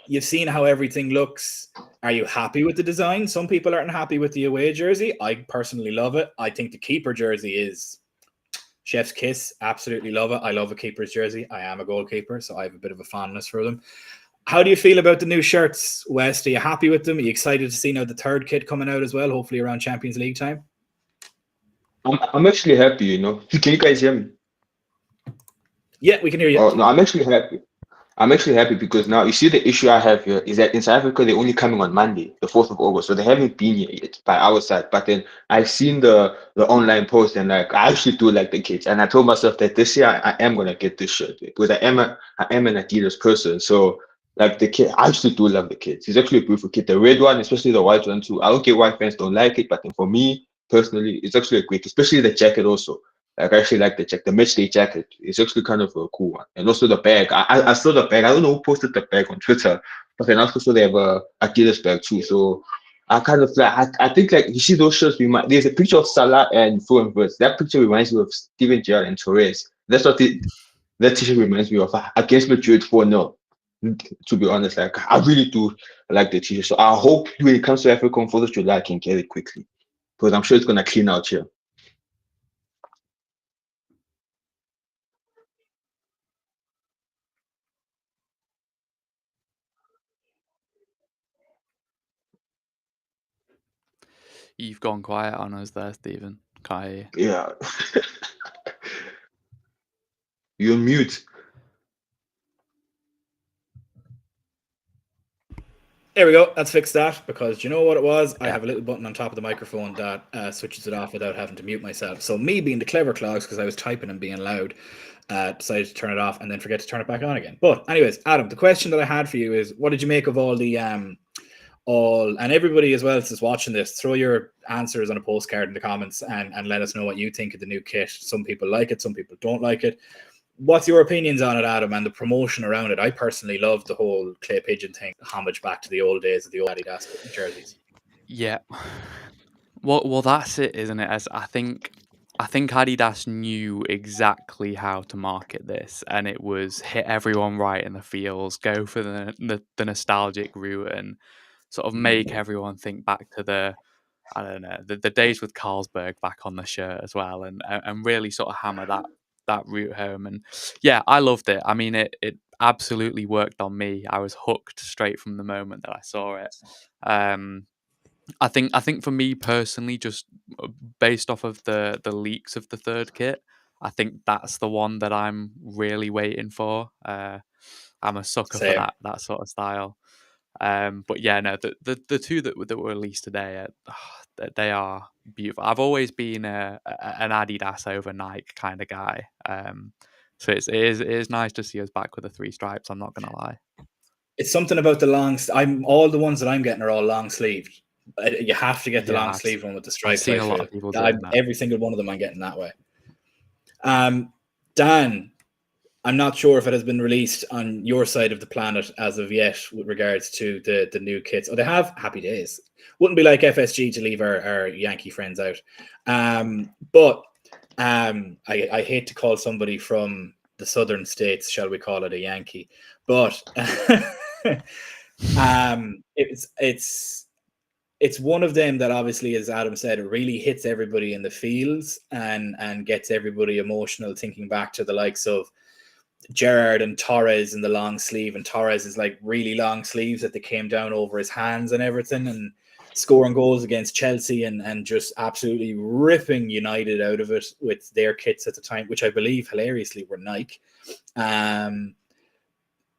You've seen how everything looks. Are you happy with the design? Some people aren't happy with the away jersey. I personally love it. I think the keeper jersey is chef's kiss. Absolutely love it. I love a keeper's jersey. I am a goalkeeper, so I have a bit of a fondness for them. How do you feel about the new shirts, West? Are you happy with them? Are you excited to see now the third kit coming out as well, hopefully around Champions League time? I'm actually happy, you know. Can you guys hear me? Yeah, we can hear you. Oh, no, I'm actually happy. I'm actually happy because now you see the issue I have here is that in South Africa they're only coming on Monday, the 4th of August, so they haven't been here yet by our side. But then I've seen the online post and like I actually do like the kits, and I told myself that this year I am gonna get this shirt because I am an Adidas person. So like the kit, I actually do love the kits. It's actually a beautiful kit. The red one, especially the white one too. I don't get why fans don't like it, but then for me personally, it's actually a great, especially the jacket also. Like I actually like the jacket, the matchday jacket. It's actually kind of a cool one. And also the bag. I saw the bag. I don't know who posted the bag on Twitter, but then also they have a Adidas bag too. So I kind of like I think like you see those shirts. There's a picture of Salah and Florian Wirtz. That picture reminds me of Steven Gerrard and Torres. That's what that t-shirt reminds me of against Madrid 4-0. To be honest, like I really do like the t-shirt. So I hope when it comes to Africa on 4th of July, I can get it quickly because I'm sure it's gonna clean out here. You've gone quiet on us there, Stephen. Can't hear you. Yeah. You're on mute. There we go. Let's fix that, because you know what it was? I have a little button on top of the microphone that switches it off without having to mute myself. So me being the clever clogs, because I was typing and being loud, decided to turn it off and then forget to turn it back on again. But anyways, Adam, the question that I had for you is, what did you make of all the and everybody as well that's watching this, throw your answers on a postcard in the comments and let us know what you think of the new kit. Some people like it, some people don't like it. What's your opinions on it, Adam, and the promotion around it? I personally love the whole clay pigeon thing, homage back to the old days of the old Adidas jerseys. Yeah. Well, that's it, isn't it? As I think Adidas knew exactly how to market this, and it was hit everyone right in the feels, go for the nostalgic route, and sort of make everyone think back to the days with Carlsberg back on the shirt as well, and really sort of hammer that route home. And yeah, I loved it. I mean, it absolutely worked on me. I was hooked straight from the moment that I saw it. I think for me personally, just based off of the leaks of the third kit, I think that's the one that I'm really waiting for. I'm a sucker for that sort of style. But yeah, no, the two that were released today, they are beautiful. I've always been an Adidas over Nike kind of guy. So it is nice to see us back with the 3 stripes. I'm not gonna lie. It's something about the long. All the ones that I'm getting are all long sleeved. You have to get the long sleeve one with the stripes. I've seen a lot of people doing that. Every single one of them I'm getting that way. Dan, I'm not sure if it has been released on your side of the planet as of yet with regards to the new kits. Oh, they have. Happy days. Wouldn't be like FSG to leave our Yankee friends out. But I hate to call somebody from the southern states, shall we call it, a Yankee, but it's one of them that obviously, as Adam said, it really hits everybody in the feels and gets everybody emotional, thinking back to the likes of Gerrard and Torres in the long sleeve, and Torres is like really long sleeves that they came down over his hands and everything, and scoring goals against Chelsea and just absolutely ripping United out of it with their kits at the time, which I believe hilariously were Nike.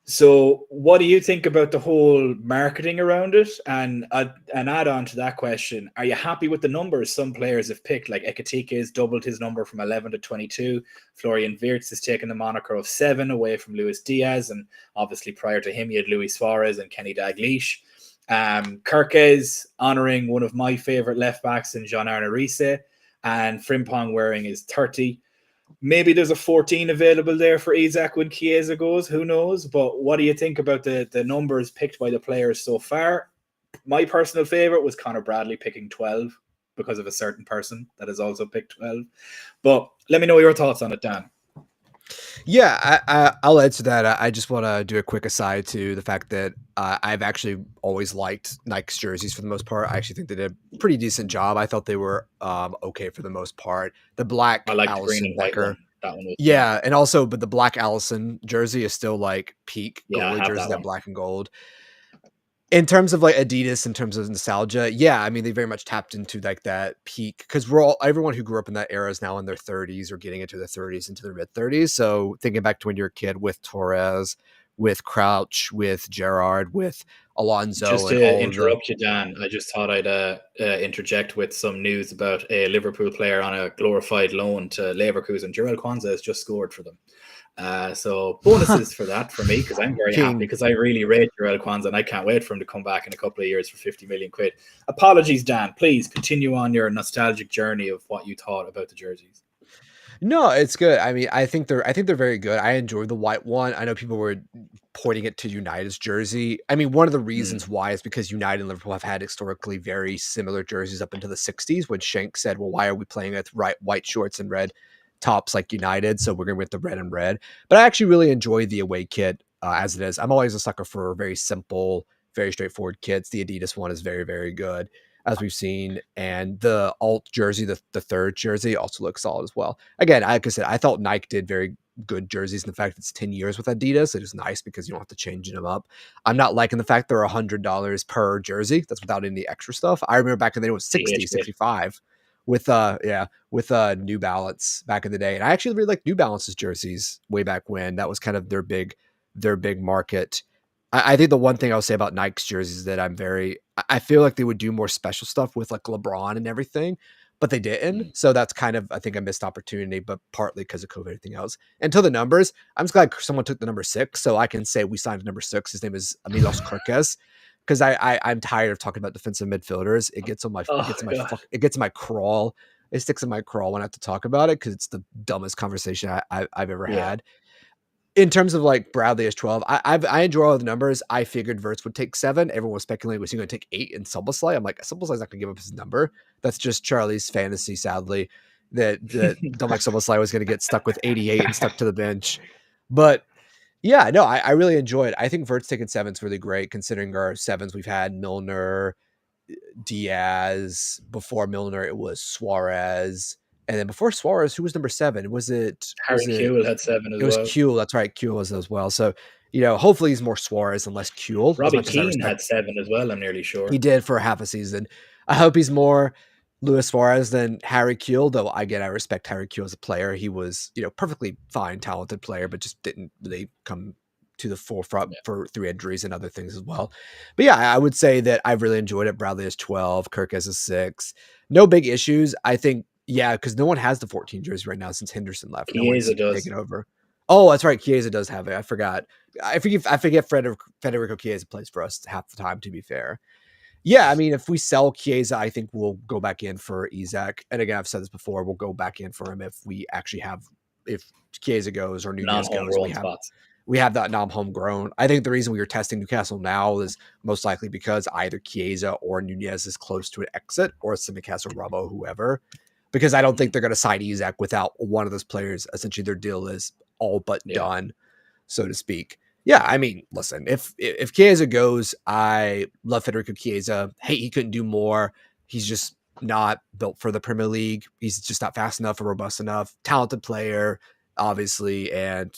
So what do you think about the whole marketing around it? And add on to that question, are you happy with the numbers some players have picked? Like Ekitike has doubled his number from 11 to 22. Florian Wirtz has taken the moniker of 7 away from Luis Diaz. And obviously prior to him, you had Luis Suarez and Kenny Dalglish. Kirkes honouring one of my favourite left-backs in Jean-Arne Riise. And Frimpong wearing his 30. Maybe there's a 14 available there for Isak when Chiesa goes. Who knows? But what do you think about the numbers picked by the players so far? My personal favorite was Connor Bradley picking 12 because of a certain person that has also picked 12. But let me know your thoughts on it, Dan. Yeah, I'll add to that. I just want to do a quick aside to the fact that I've actually always liked Nike's jerseys for the most part. I actually think they did a pretty decent job. I thought they were okay for the most part. The black I like the Allison green and white Becker, one. That one was yeah, and also, but the black Allison jersey is still like peak Yeah, I goalie have jersey, that that one. black and gold. In terms of like Adidas, in terms of nostalgia, yeah, I mean they very much tapped into like that peak because everyone who grew up in that era is now in their 30s or getting into their 30s, into their mid 30s. So thinking back to when you're a kid with Torres, with Crouch, with Gerrard, with Alonso, Just and to all of the interrupt you, Dan, I just thought I'd interject with some news about a Liverpool player on a glorified loan to Leverkusen. Jarell Kwanzaa has just scored for them. So bonuses for that for me, because I'm very happy King. because I really rate Jarell Kwanzaa and I can't wait for him to come back in a couple of years for 50 million quid. Apologies, Dan. Please continue on your nostalgic journey of what you thought about the jerseys. No, it's good. I mean, I think they're very good. I enjoyed the white one. I know people were pointing it to United's jersey. I mean, one of the reasons why is because United and Liverpool have had historically very similar jerseys up into the 60s when Schenk said, well, why are we playing with white shorts and red tops like United? So we're going with the red and red. But I actually really enjoy the away kit as it is. I'm always a sucker for very simple, very straightforward kits. The Adidas one is very, very good, as we've seen, and the alt jersey, the third jersey, also looks solid as well. Again, like I said, I thought Nike did very good jerseys, and the fact it's 10 years with Adidas, it is nice because you don't have to change them up. I'm not liking the fact they're $100 per jersey. That's without any extra stuff. I remember back in the day it was 60, 65 with New Balance back in the day, and I actually really liked New Balance's jerseys way back when. That was kind of their big market. I think the one thing I'll say about Nike's jerseys is that I feel like they would do more special stuff with like LeBron and everything, but they didn't. So that's kind of, I think, a missed opportunity, but partly because of COVID and everything else. And to the numbers, I'm just glad someone took the number 6. So I can say we signed number 6. His name is Milos Kirkes, because I'm tired of talking about defensive midfielders. It gets on my, it gets in my crawl. It sticks in my crawl when I have to talk about it because it's the dumbest conversation I've ever had. In terms of like Bradley as 12, I enjoy all the numbers. I figured Wirtz would take 7. Everyone was speculating, was he going to take 8 in Szoboszlai? I'm like, Szoboszlai's not going to give up his number. That's just Charlie's fantasy, sadly, that Dominik Szoboszlai was going to get stuck with 88 and stuck to the bench. But yeah, no, I really enjoy it. I think Wirtz taking 7 is really great considering our 7s we've had Milner, Diaz. Before Milner, it was Suarez. And then before Suarez, who was number 7? Was it Harry Kewell had 7 as well. It was Kewell. That's right. Kewell was as well. So, hopefully he's more Suarez and less Kewell. Robbie Keane had 7 as well, I'm nearly sure. He did for half a season. I hope he's more Luis Suarez than Harry Kewell, though, again, I respect Harry Kewell as a player. He was, perfectly fine, talented player, but just didn't really come to the forefront through injuries and other things as well. But yeah, I would say that I've really enjoyed it. Bradley is 12, Kirk has a 6. No big issues. I think, because no one has the 14 jersey right now since Henderson left. Chiesa does. Taken over. Oh, that's right. Chiesa does have it. I forgot. I forget Federico Chiesa plays for us half the time, to be fair. Yeah, I mean, if we sell Chiesa, I think we'll go back in for Isak. And again, I've said this before, we'll go back in for him if we actually have if Chiesa goes or Nunez goes, non-homegrown spots. we have that non-homegrown. I think the reason we were testing Newcastle now is most likely because either Chiesa or Nunez is close to an exit, or Tsimikas or Robbo, whoever. Because I don't think they're going to sign Isak without one of those players. Essentially, their deal is all but done, so to speak. Yeah, I mean, listen, if Chiesa goes, I love Federico Chiesa. Hey, he couldn't do more. He's just not built for the Premier League. He's just not fast enough or robust enough. Talented player, obviously, and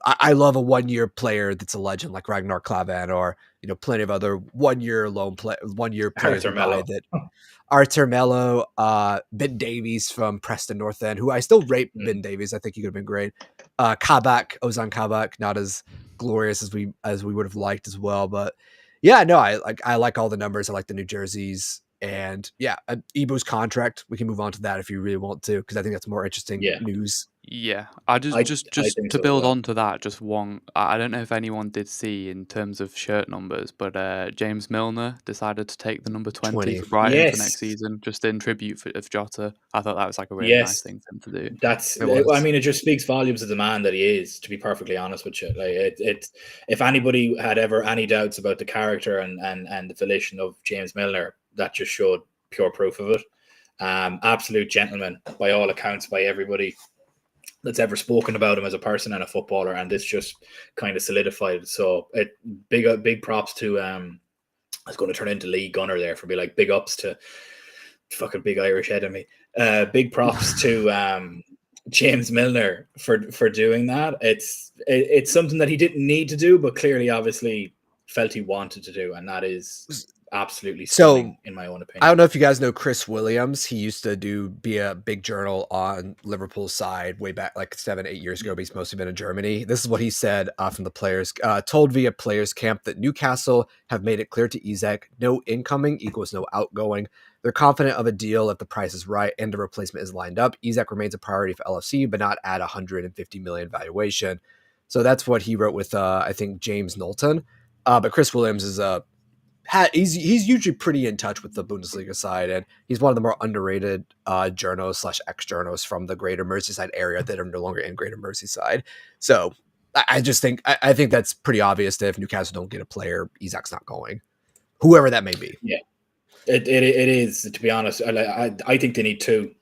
I love a 1-year player that's a legend like Ragnar Klavan, or plenty of other 1-year players that Artur Melo, Ben Davies from Preston North End, who I still rate Ben Davies. I think he could have been great. Ozan Kabak, not as glorious as we would have liked as well, but yeah, no, I like all the numbers. I like the new jerseys, and yeah, Ibou's contract. We can move on to that if you really want to, because I think that's more interesting news. Yeah, I just to build on to that, just one. I don't know if anyone did see in terms of shirt numbers, but James Milner decided to take the number 20 for Brighton for next season, just in tribute of Jota. I thought that was like a really nice thing for him to do. It just speaks volumes of the man that he is, to be perfectly honest with you. Like if anybody had ever any doubts about the character and the volition of James Milner, that just showed pure proof of it. Absolute gentleman by all accounts, by everybody that's ever spoken about him as a person and a footballer, and this just kind of solidified. So big props to I was going to turn into Lee Gunner there for like big ups to fucking big Irish head of me. Big props to James Milner for doing that. It's something that he didn't need to do, but clearly obviously felt he wanted to do, and that is absolutely stunning, in my own opinion. I don't know if you guys know Chris Williams. He used to be a big journal on Liverpool's side way back like 7-8 years ago, but he's mostly been in Germany. This is what he said from the players, told via players camp that Newcastle have made it clear to Isak, no incoming equals no outgoing. They're confident of a deal if the price is right and the replacement is lined up. Isak remains a priority for LFC, but not at 150 million valuation. So that's what he wrote with, I think, James Knowlton. But Chris Williams is he's usually pretty in touch with the Bundesliga side, and he's one of the more underrated journos/ex-journos from the Greater Merseyside area that are no longer in Greater Merseyside. So I just think I think that's pretty obvious that if Newcastle don't get a player, Isak's not going, whoever that may be. Yeah, it is, to be honest. I think they need two.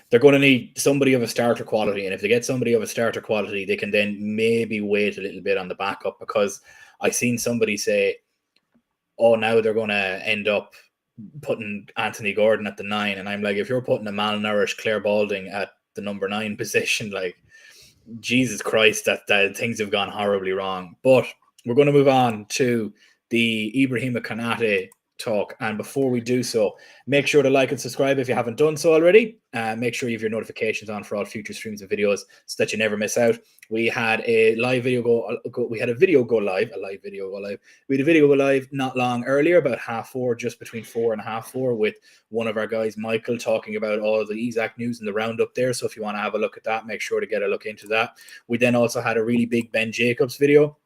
They're going to need somebody of a starter quality, and if they get somebody of a starter quality, they can then maybe wait a little bit on the backup, because I seen somebody say, oh, now they're going to end up putting Anthony Gordon at the 9. And I'm like, if you're putting a malnourished Claire Balding at the number 9 position, like, Jesus Christ, that things have gone horribly wrong. But we're going to move on to the Ibrahima Konaté talk. And before we do so, make sure to like and subscribe if you haven't done so already. Make sure you have your notifications on for all future streams and videos so that you never miss out. We had a live video we had a video go live not long earlier, about 4:30, just between 4 and 4:30, with one of our guys, Michael, talking about all of the Isak news and the roundup there. So if you want to have a look at that, make sure to get a look into that. We then also had a really big Ben Jacobs video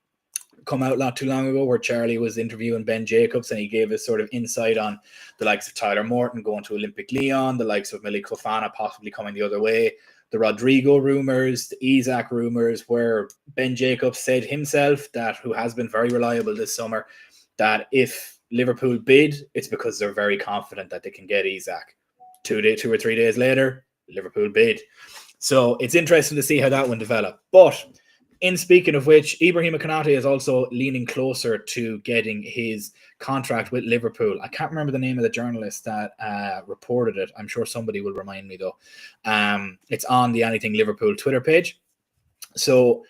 come out not too long ago, where Charlie was interviewing Ben Jacobs, and he gave us sort of insight on the likes of Tyler Morton going to Olympic Lyon, the likes of Milik Fofana possibly coming the other way, the Rodrigo rumors, the Isak rumors, where Ben Jacobs said himself, that who has been very reliable this summer, that if Liverpool bid, it's because they're very confident that they can get Isak. 2 or 3 days later, Liverpool bid. So it's interesting to see how that one developed. But in speaking of which, Ibrahima Konaté is also leaning closer to getting his contract with Liverpool. I can't remember the name of the journalist that reported it. I'm sure somebody will remind me, though. It's on the Anything Liverpool Twitter page. So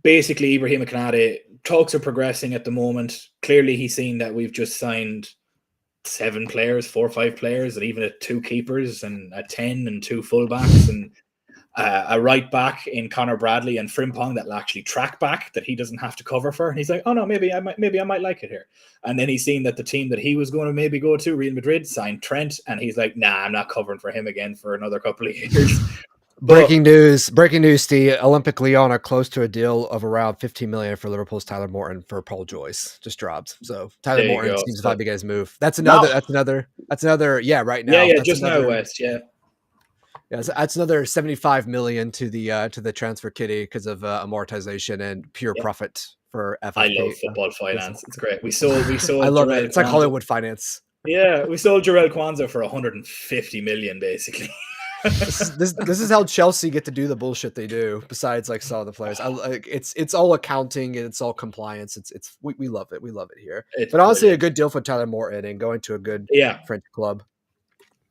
basically, Ibrahima Konaté, talks are progressing at the moment. Clearly, he's seen that we've just signed 7 players, 4 or 5 players, and even 2 keepers and a 10 and 2 fullbacks, and a right back in Connor Bradley and Frimpong that'll actually track back, that he doesn't have to cover for. And he's like, oh no, maybe I might like it here. And then he's seen that the team that he was going to maybe go to, Real Madrid, signed Trent, and he's like, nah, I'm not covering for him again for another couple of years. Breaking news, Steve. Olympic Lyon are close to a deal of around 15 million for Liverpool's Tyler Morton for Paul Joyce. Just dropped. So Tyler Morton seems like the guy's move. That's another. Yeah, right now. Yeah, that's just now, West. Yeah. Yeah, so that's another 75 million to the transfer kitty because of amortization and pure profit for FFP. I love football finance. It's great. We sold I love Jarrell it. It's like Kwanzaa. Hollywood finance. Yeah, we sold Jarrell Kwanzaa for 150 million, basically. This is how Chelsea get to do the bullshit they do. Besides, like, sell the players, it's all accounting and it's all compliance. We love it. We love it here. But honestly, brilliant. a good deal for Tyler Morton and going to a good French club.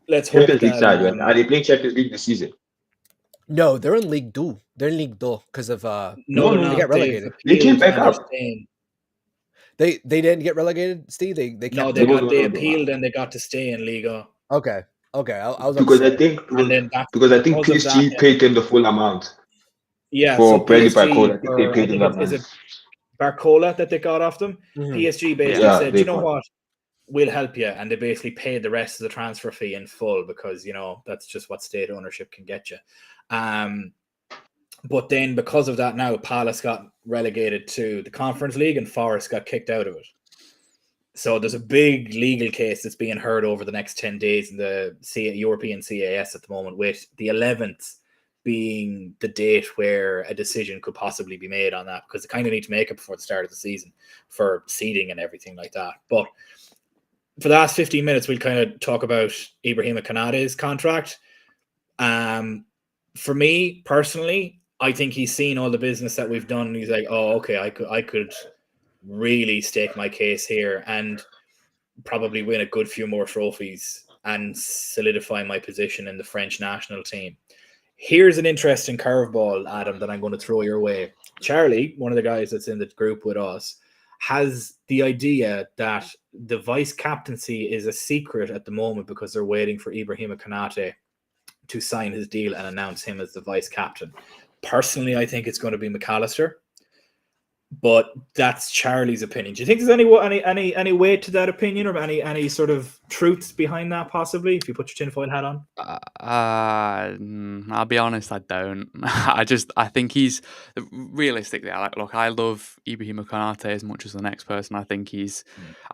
Let's hope Champions League that, side, right? Are they playing Champions League this season? No, they're in Ligue 2. They're in Ligue 2 because of no, they got relegated. They came back up. They didn't get relegated, Steve. They appealed and they got to stay in Liga. Okay. I was because I think PSG paid them the full amount. Yeah, for so Bradley PSG, Barcola, I think they paid them is it Barcola that they got off them? Mhm. PSG basically said, you know what, we'll help you, and they basically paid the rest of the transfer fee in full because that's just what state ownership can get you. But then because of that, now Palace got relegated to the Conference League and Forest got kicked out of it. So there's a big legal case that's being heard over the next 10 days in the European CAS at the moment, with the 11th being the date where a decision could possibly be made on that, because they kind of need to make it before the start of the season for seeding and everything like that. But for the last 15 minutes, we'll kind of talk about Ibrahima Konaté's contract. For me personally, I think he's seen all the business that we've done and he's like, oh, okay, I could really stake my case here and probably win a good few more trophies and solidify my position in the French national team. Here's an interesting curveball, Adam, that I'm going to throw your way. Charlie, one of the guys that's in the group with us, has the idea that the vice captaincy is a secret at the moment because they're waiting for Ibrahima Konaté to sign his deal and announce him as the vice captain. Personally, I think it's going to be McAllister, but that's Charlie's opinion. Do you think there's any weight to that opinion, or any sort of truths behind that, possibly, if you put your tinfoil hat on? I'll be honest, I don't. I think he's realistically. I love Ibrahima Konaté as much as the next person. I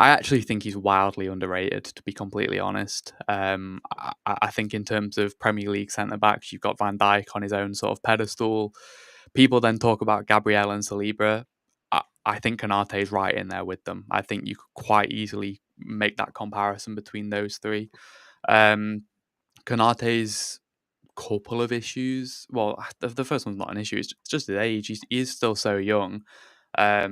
actually think he's wildly underrated, to be completely honest. I think in terms of Premier League centre backs, you've got Van Dijk on his own sort of pedestal. People then talk about Gabriel and Saliba. I think Konaté is right in there with them. I think you could quite easily make that comparison between those three. Konaté's couple of issues. Well, the first one's not an issue. It's just his age. He is still so young. I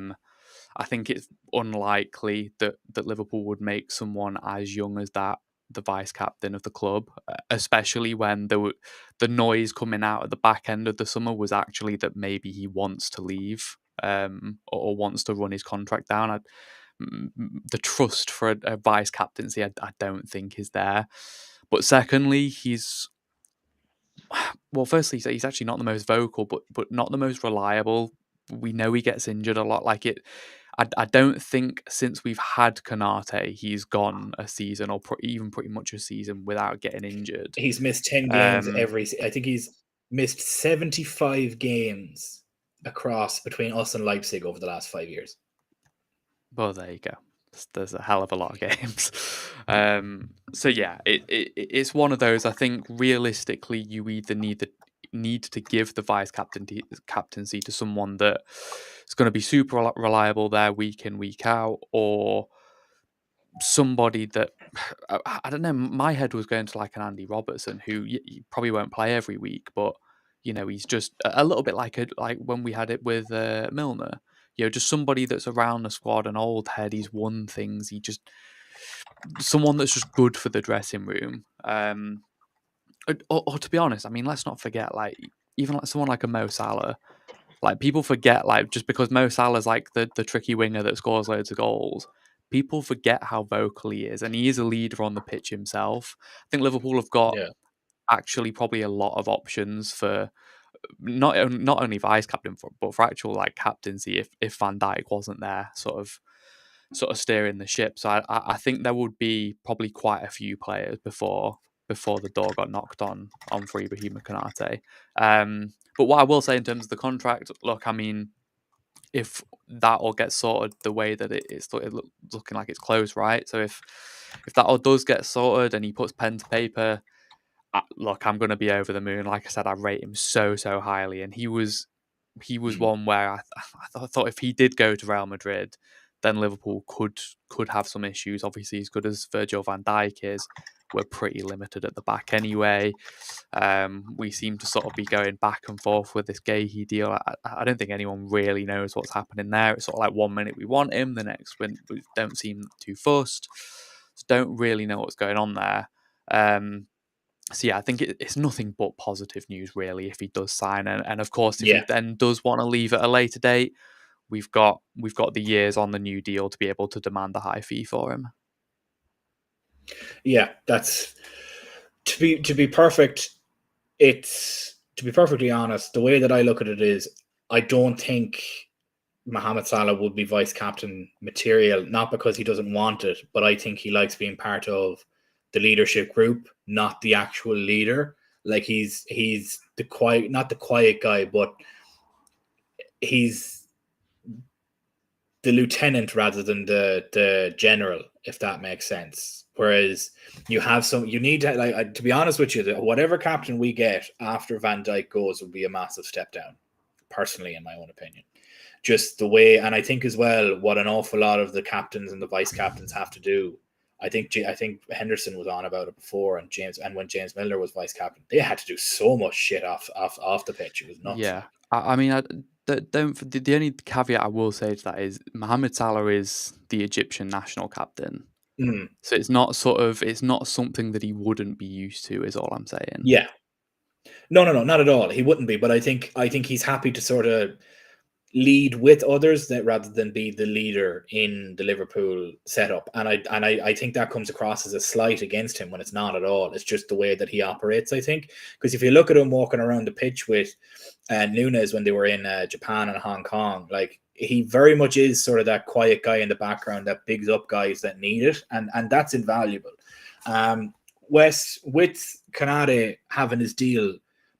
think it's unlikely that Liverpool would make someone as young as that the vice captain of the club, especially when the noise coming out at the back end of the summer was actually that maybe he wants to leave, or wants to run his contract down. The trust for a vice captaincy, I don't think is there. But secondly, firstly, he's actually not the most vocal, but not the most reliable. We know he gets injured a lot. I don't think since we've had Konaté, he's gone a season or even pretty much a season without getting injured. He's missed 10 games I think he's missed 75 games across between us and Leipzig over the last 5 years. Well, there you go. There's a hell of a lot of games. So yeah, it's one of those. I think realistically, you either need to give the vice captaincy to someone that is going to be super reliable there week in, week out, or somebody that I don't know. My head was going to like an Andy Robertson, who you probably won't play every week, but he's just a little bit like when we had it with Milner. Just somebody that's around the squad, an old head. He's won things. Someone that's just good for the dressing room. Or to be honest, I mean, let's not forget, even someone like a Mo Salah. People forget, just because Mo Salah's the tricky winger that scores loads of goals, people forget how vocal he is, and he is a leader on the pitch himself. I think Liverpool have got actually probably a lot of options for not only vice captain, but for actual captaincy if Van Dijk wasn't there, sort of steering the ship. So I think there would be probably quite a few players before the door got knocked on for Ibrahima Konaté. But what I will say in terms of the contract, look, I mean, if that all gets sorted the way that it's looking like it's closed, right? So if that all does get sorted and he puts pen to paper, look, I'm going to be over the moon. Like I said, I rate him so highly, and he was one where I thought if he did go to Real Madrid, then Liverpool could have some issues. Obviously, as good as Virgil van Dijk is, we're pretty limited at the back anyway. We seem to sort of be going back and forth with this Gahey deal. I don't think anyone really knows what's happening there. It's sort of like 1 minute we want him, the next we don't seem too fussed. So don't really know what's going on there. So yeah, I think it's nothing but positive news really if he does sign, and of course if he then does want to leave at a later date, we've got the years on the new deal to be able to demand a high fee for him. Yeah, that's to be perfect. It's to be perfectly honest. The way that I look at it is, I don't think Mohamed Salah would be vice captain material. Not because he doesn't want it, but I think he likes being part of the leadership group, not the actual leader. Like he's the quiet, not the quiet guy, but he's the lieutenant rather than the general, if that makes sense. Whereas you need to, like, to be honest with you, whatever captain we get after Van Dijk goes will be a massive step down, personally, in my own opinion. Just the way, and I think as well, what an awful lot of the captains and the vice captains have to do. I think Henderson was on about it before, and when James Milner was vice captain, they had to do so much shit off the pitch. It was nuts. Yeah, I mean, the only caveat I will say to that is Mohamed Salah is the Egyptian national captain, so it's not something that he wouldn't be used to. Is all I'm saying. Yeah, no, not at all. He wouldn't be, but I think he's happy to sort of lead with others rather than be the leader in the Liverpool setup, and I think that comes across as a slight against him when it's not at all. It's just the way that he operates, I think, because if you look at him walking around the pitch with Nunes when they were in Japan and Hong Kong, like, he very much is sort of that quiet guy in the background that bigs up guys that need it, and that's invaluable. Wes, with Konaté having his deal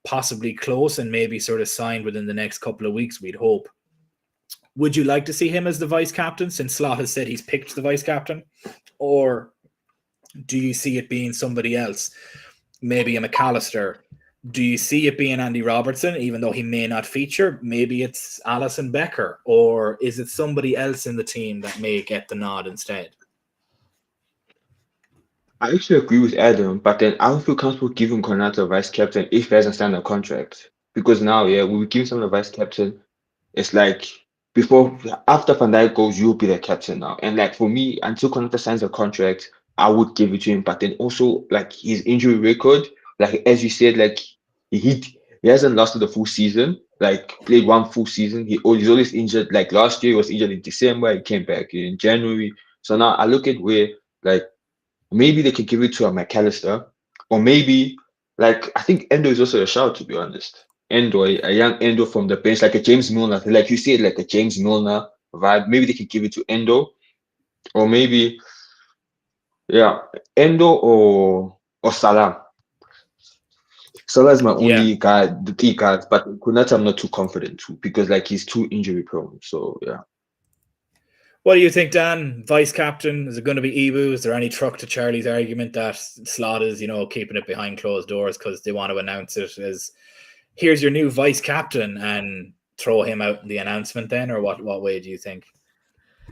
possibly close and maybe sort of signed within the next couple of weeks, we'd hope, would you like to see him as the vice captain, since Slot has said he's picked the vice captain? Or do you see it being somebody else? Maybe a McAllister. Do you see it being Andy Robertson, even though he may not feature? Maybe it's Alisson Becker. Or is it somebody else in the team that may get the nod instead? I actually agree with Adam, but then I don't feel comfortable giving Konaté a vice captain if he hasn't signed a contract. Because now, when we give someone a vice captain, it's like after Van Dijk goes, you'll be the captain now. And like for me, until Konaté signs a contract, I would give it to him. But then also, like, his injury record, like as you said, like he hasn't lasted the full season, like played one full season. He's always injured. Like last year, he was injured in December. He came back in January. So now I look at where, like, maybe they could give it to a McAllister, or maybe, like, I think Endo is also a shout, to be honest. Endo, a young Endo from the bench, like a James Milner, like you said, like a James Milner vibe. Maybe they could give it to Endo, or maybe, Endo or Salah. Salah is my only guy, the key guys, but Konaté I'm not too confident too, because like he's too injury prone. So yeah. What do you think, Dan? Vice captain? Is it going to be Ibou? Is there any truck to Charlie's argument that Slot is, keeping it behind closed doors because they want to announce it as, here's your new vice captain, and throw him out in the announcement then? Or what way do you think?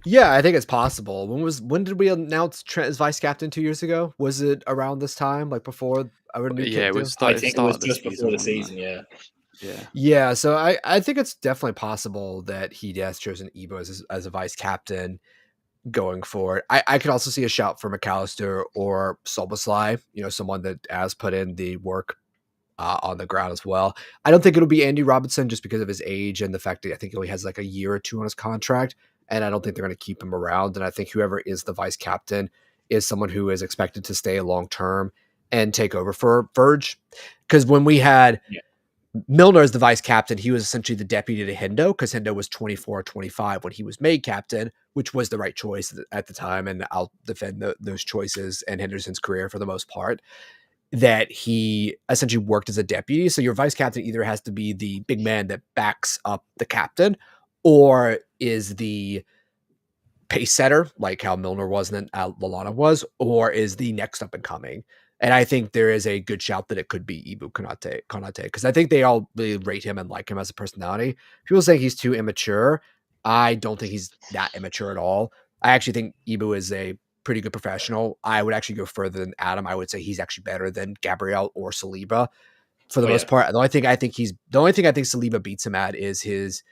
Yeah, I think it's possible. When did we announce Trent as vice captain 2 years ago? Was it around this time, like before our new it was I think it was just before the season, Yeah, so I think it's definitely possible that he has chosen Ibou as a vice captain going forward. I could also see a shout for McAllister or Szoboszlai, someone that has put in the work on the ground as well. I don't think it'll be Andy Robertson just because of his age and the fact that I think he only has like a year or two on his contract, and I don't think they're going to keep him around. And I think whoever is the vice captain is someone who is expected to stay long term and take over for Verge. Because when we had Milner as the vice captain, he was essentially the deputy to Hendo, because Hendo was 24 or 25 when he was made captain, which was the right choice at the time. And I'll defend those choices and Henderson's career for the most part, that he essentially worked as a deputy. So your vice captain either has to be the big man that backs up the captain, or is the pace setter, like how Milner was and then Lallana was, or is the next up and coming. And I think there is a good shout that it could be Ibou Konaté, because I think they all really rate him and like him as a personality. People saying he's too immature. I don't think he's that immature at all. I actually think Ibou is a pretty good professional. I would actually go further than Adam. I would say he's actually better than Gabriel or Saliba for the most part. The only thing I think Saliba beats him at is his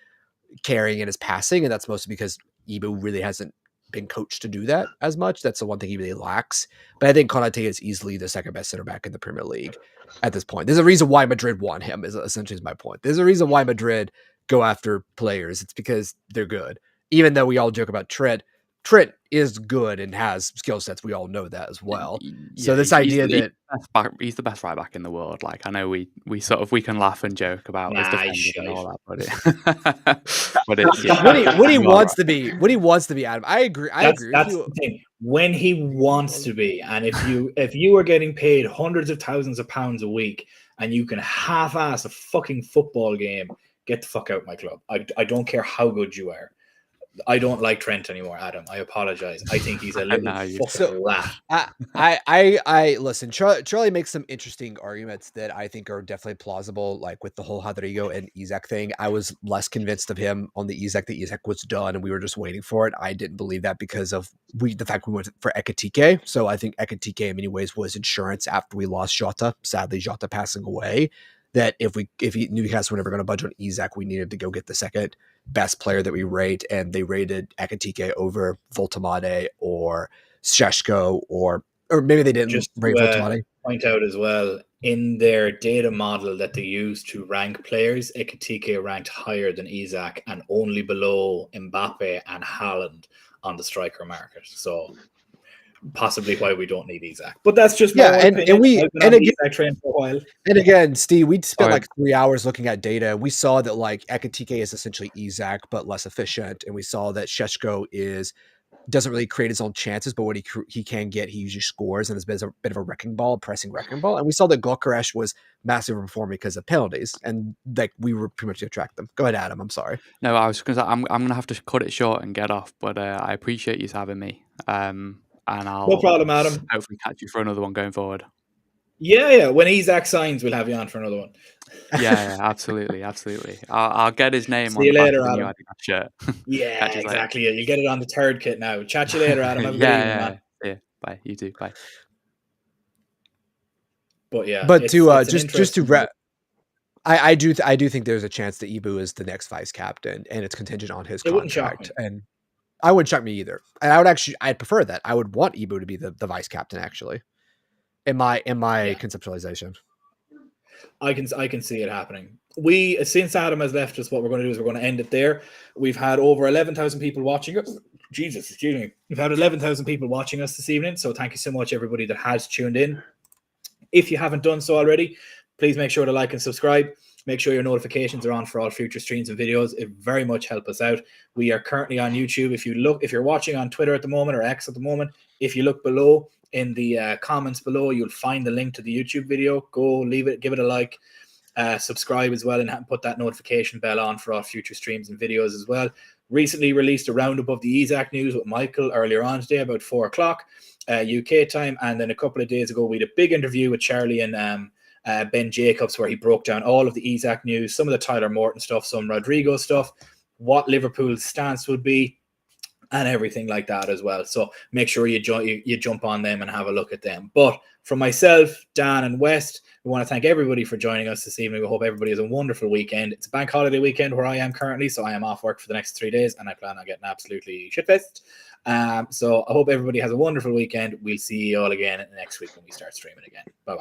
carrying and his passing, and that's mostly because Ibou really hasn't been coached to do that as much. That's the one thing he really lacks. But I think Konaté is easily the second best center back in the Premier League at this point. There's a reason why Madrid want him, is essentially my point. There's a reason why Madrid go after players. It's because they're good. Even though we all joke about Trent is good and has skill sets. We all know that as well. So this idea that he's the best right back in the world. Like, I know we can laugh and joke about his defenders and all that, but it's when he wants to be, Adam. I agree. That's the thing. When he wants to be, and if you are getting paid hundreds of thousands of pounds a week and you can half-ass a fucking football game, get the fuck out of my club. I don't care how good you are. I don't like Trent anymore, Adam. I apologize. I think he's a little fucking rat. I listen. Charlie makes some interesting arguments that I think are definitely plausible. Like with the whole Rodrigo and Isak thing, I was less convinced of him on the Isak. The Isak was done, and we were just waiting for it. I didn't believe that because of the fact we went for Ekitike. So I think Ekitike in many ways was insurance after we lost Jota. Sadly, Jota passing away. That if Newcastle were never going to budge on Isak, we needed to go get the second best player that we rate, and they rated Ekitike over Voltamade or Šeško, or maybe they didn't just rate Voltamade. Point out as well, in their data model that they use to rank players, Ekitike ranked higher than Isak and only below Mbappe and Haaland on the striker market. So possibly why we don't need Isak, but that's just my opinion. Isak trained for a while. And again, Steve, we spent like 3 hours looking at data. We saw that like Ekitike is essentially Isak but less efficient, and we saw that Šeško doesn't really create his own chances, but what he can get, he usually scores, and it's a bit of a pressing wrecking ball. And we saw that Gyökeres was massively performing because of penalties, and like we were pretty much to attract them. Go ahead, Adam. I'm sorry. No, I was going to say I'm going to have to cut it short and get off, but I appreciate you having me. And I'll no problem, Adam. Hopefully catch you for another one going forward. Yeah. When Isak signs, we'll have you on for another one. Yeah, absolutely. I'll get his name on the back later, of the Adam. new Adidas shirt. Yeah, exactly. You get it on the third kit now. Chat you later, Adam. Have a good evening, man. Yeah. Bye. You too. Bye. But yeah, just to wrap. I do think there's a chance that Ibou is the next vice captain, and it's contingent on his contract. And I wouldn't shock me either. And I'd prefer that. I would want Ibou to be the vice captain, actually. In my conceptualization. I can see it happening. Since Adam has left us, what we're going to do is we're going to end it there. We've had over 11,000 people watching us. Jesus, excuse me. We've had 11,000 people watching us this evening. So thank you so much, everybody that has tuned in. If you haven't done so already, please make sure to like and subscribe. Make sure your notifications are on for all future streams and videos. It very much helps us out. We are currently on YouTube. If you're watching on Twitter at the moment or X at the moment, if you look below in the comments below, you'll find the link to the YouTube video. Go leave it, give it a like, subscribe as well, and put that notification bell on for all future streams and videos as well. Recently released a roundup of the Isak news with Michael earlier on today, about 4 o'clock UK time. And then a couple of days ago, we had a big interview with Charlie and Ben Jacobs, where he broke down all of the Isak news, some of the Tyler Morton stuff, some Rodrigo stuff, what Liverpool's stance would be, and everything like that as well. So make sure you jump on them and have a look at them. But from myself, Dan, and West, we want to thank everybody for joining us this evening. We hope everybody has a wonderful weekend. It's a bank holiday weekend where I am currently, so I am off work for the next 3 days, and I plan on getting absolutely shit-faced. So I hope everybody has a wonderful weekend. We'll see you all again next week when we start streaming again. Bye-bye.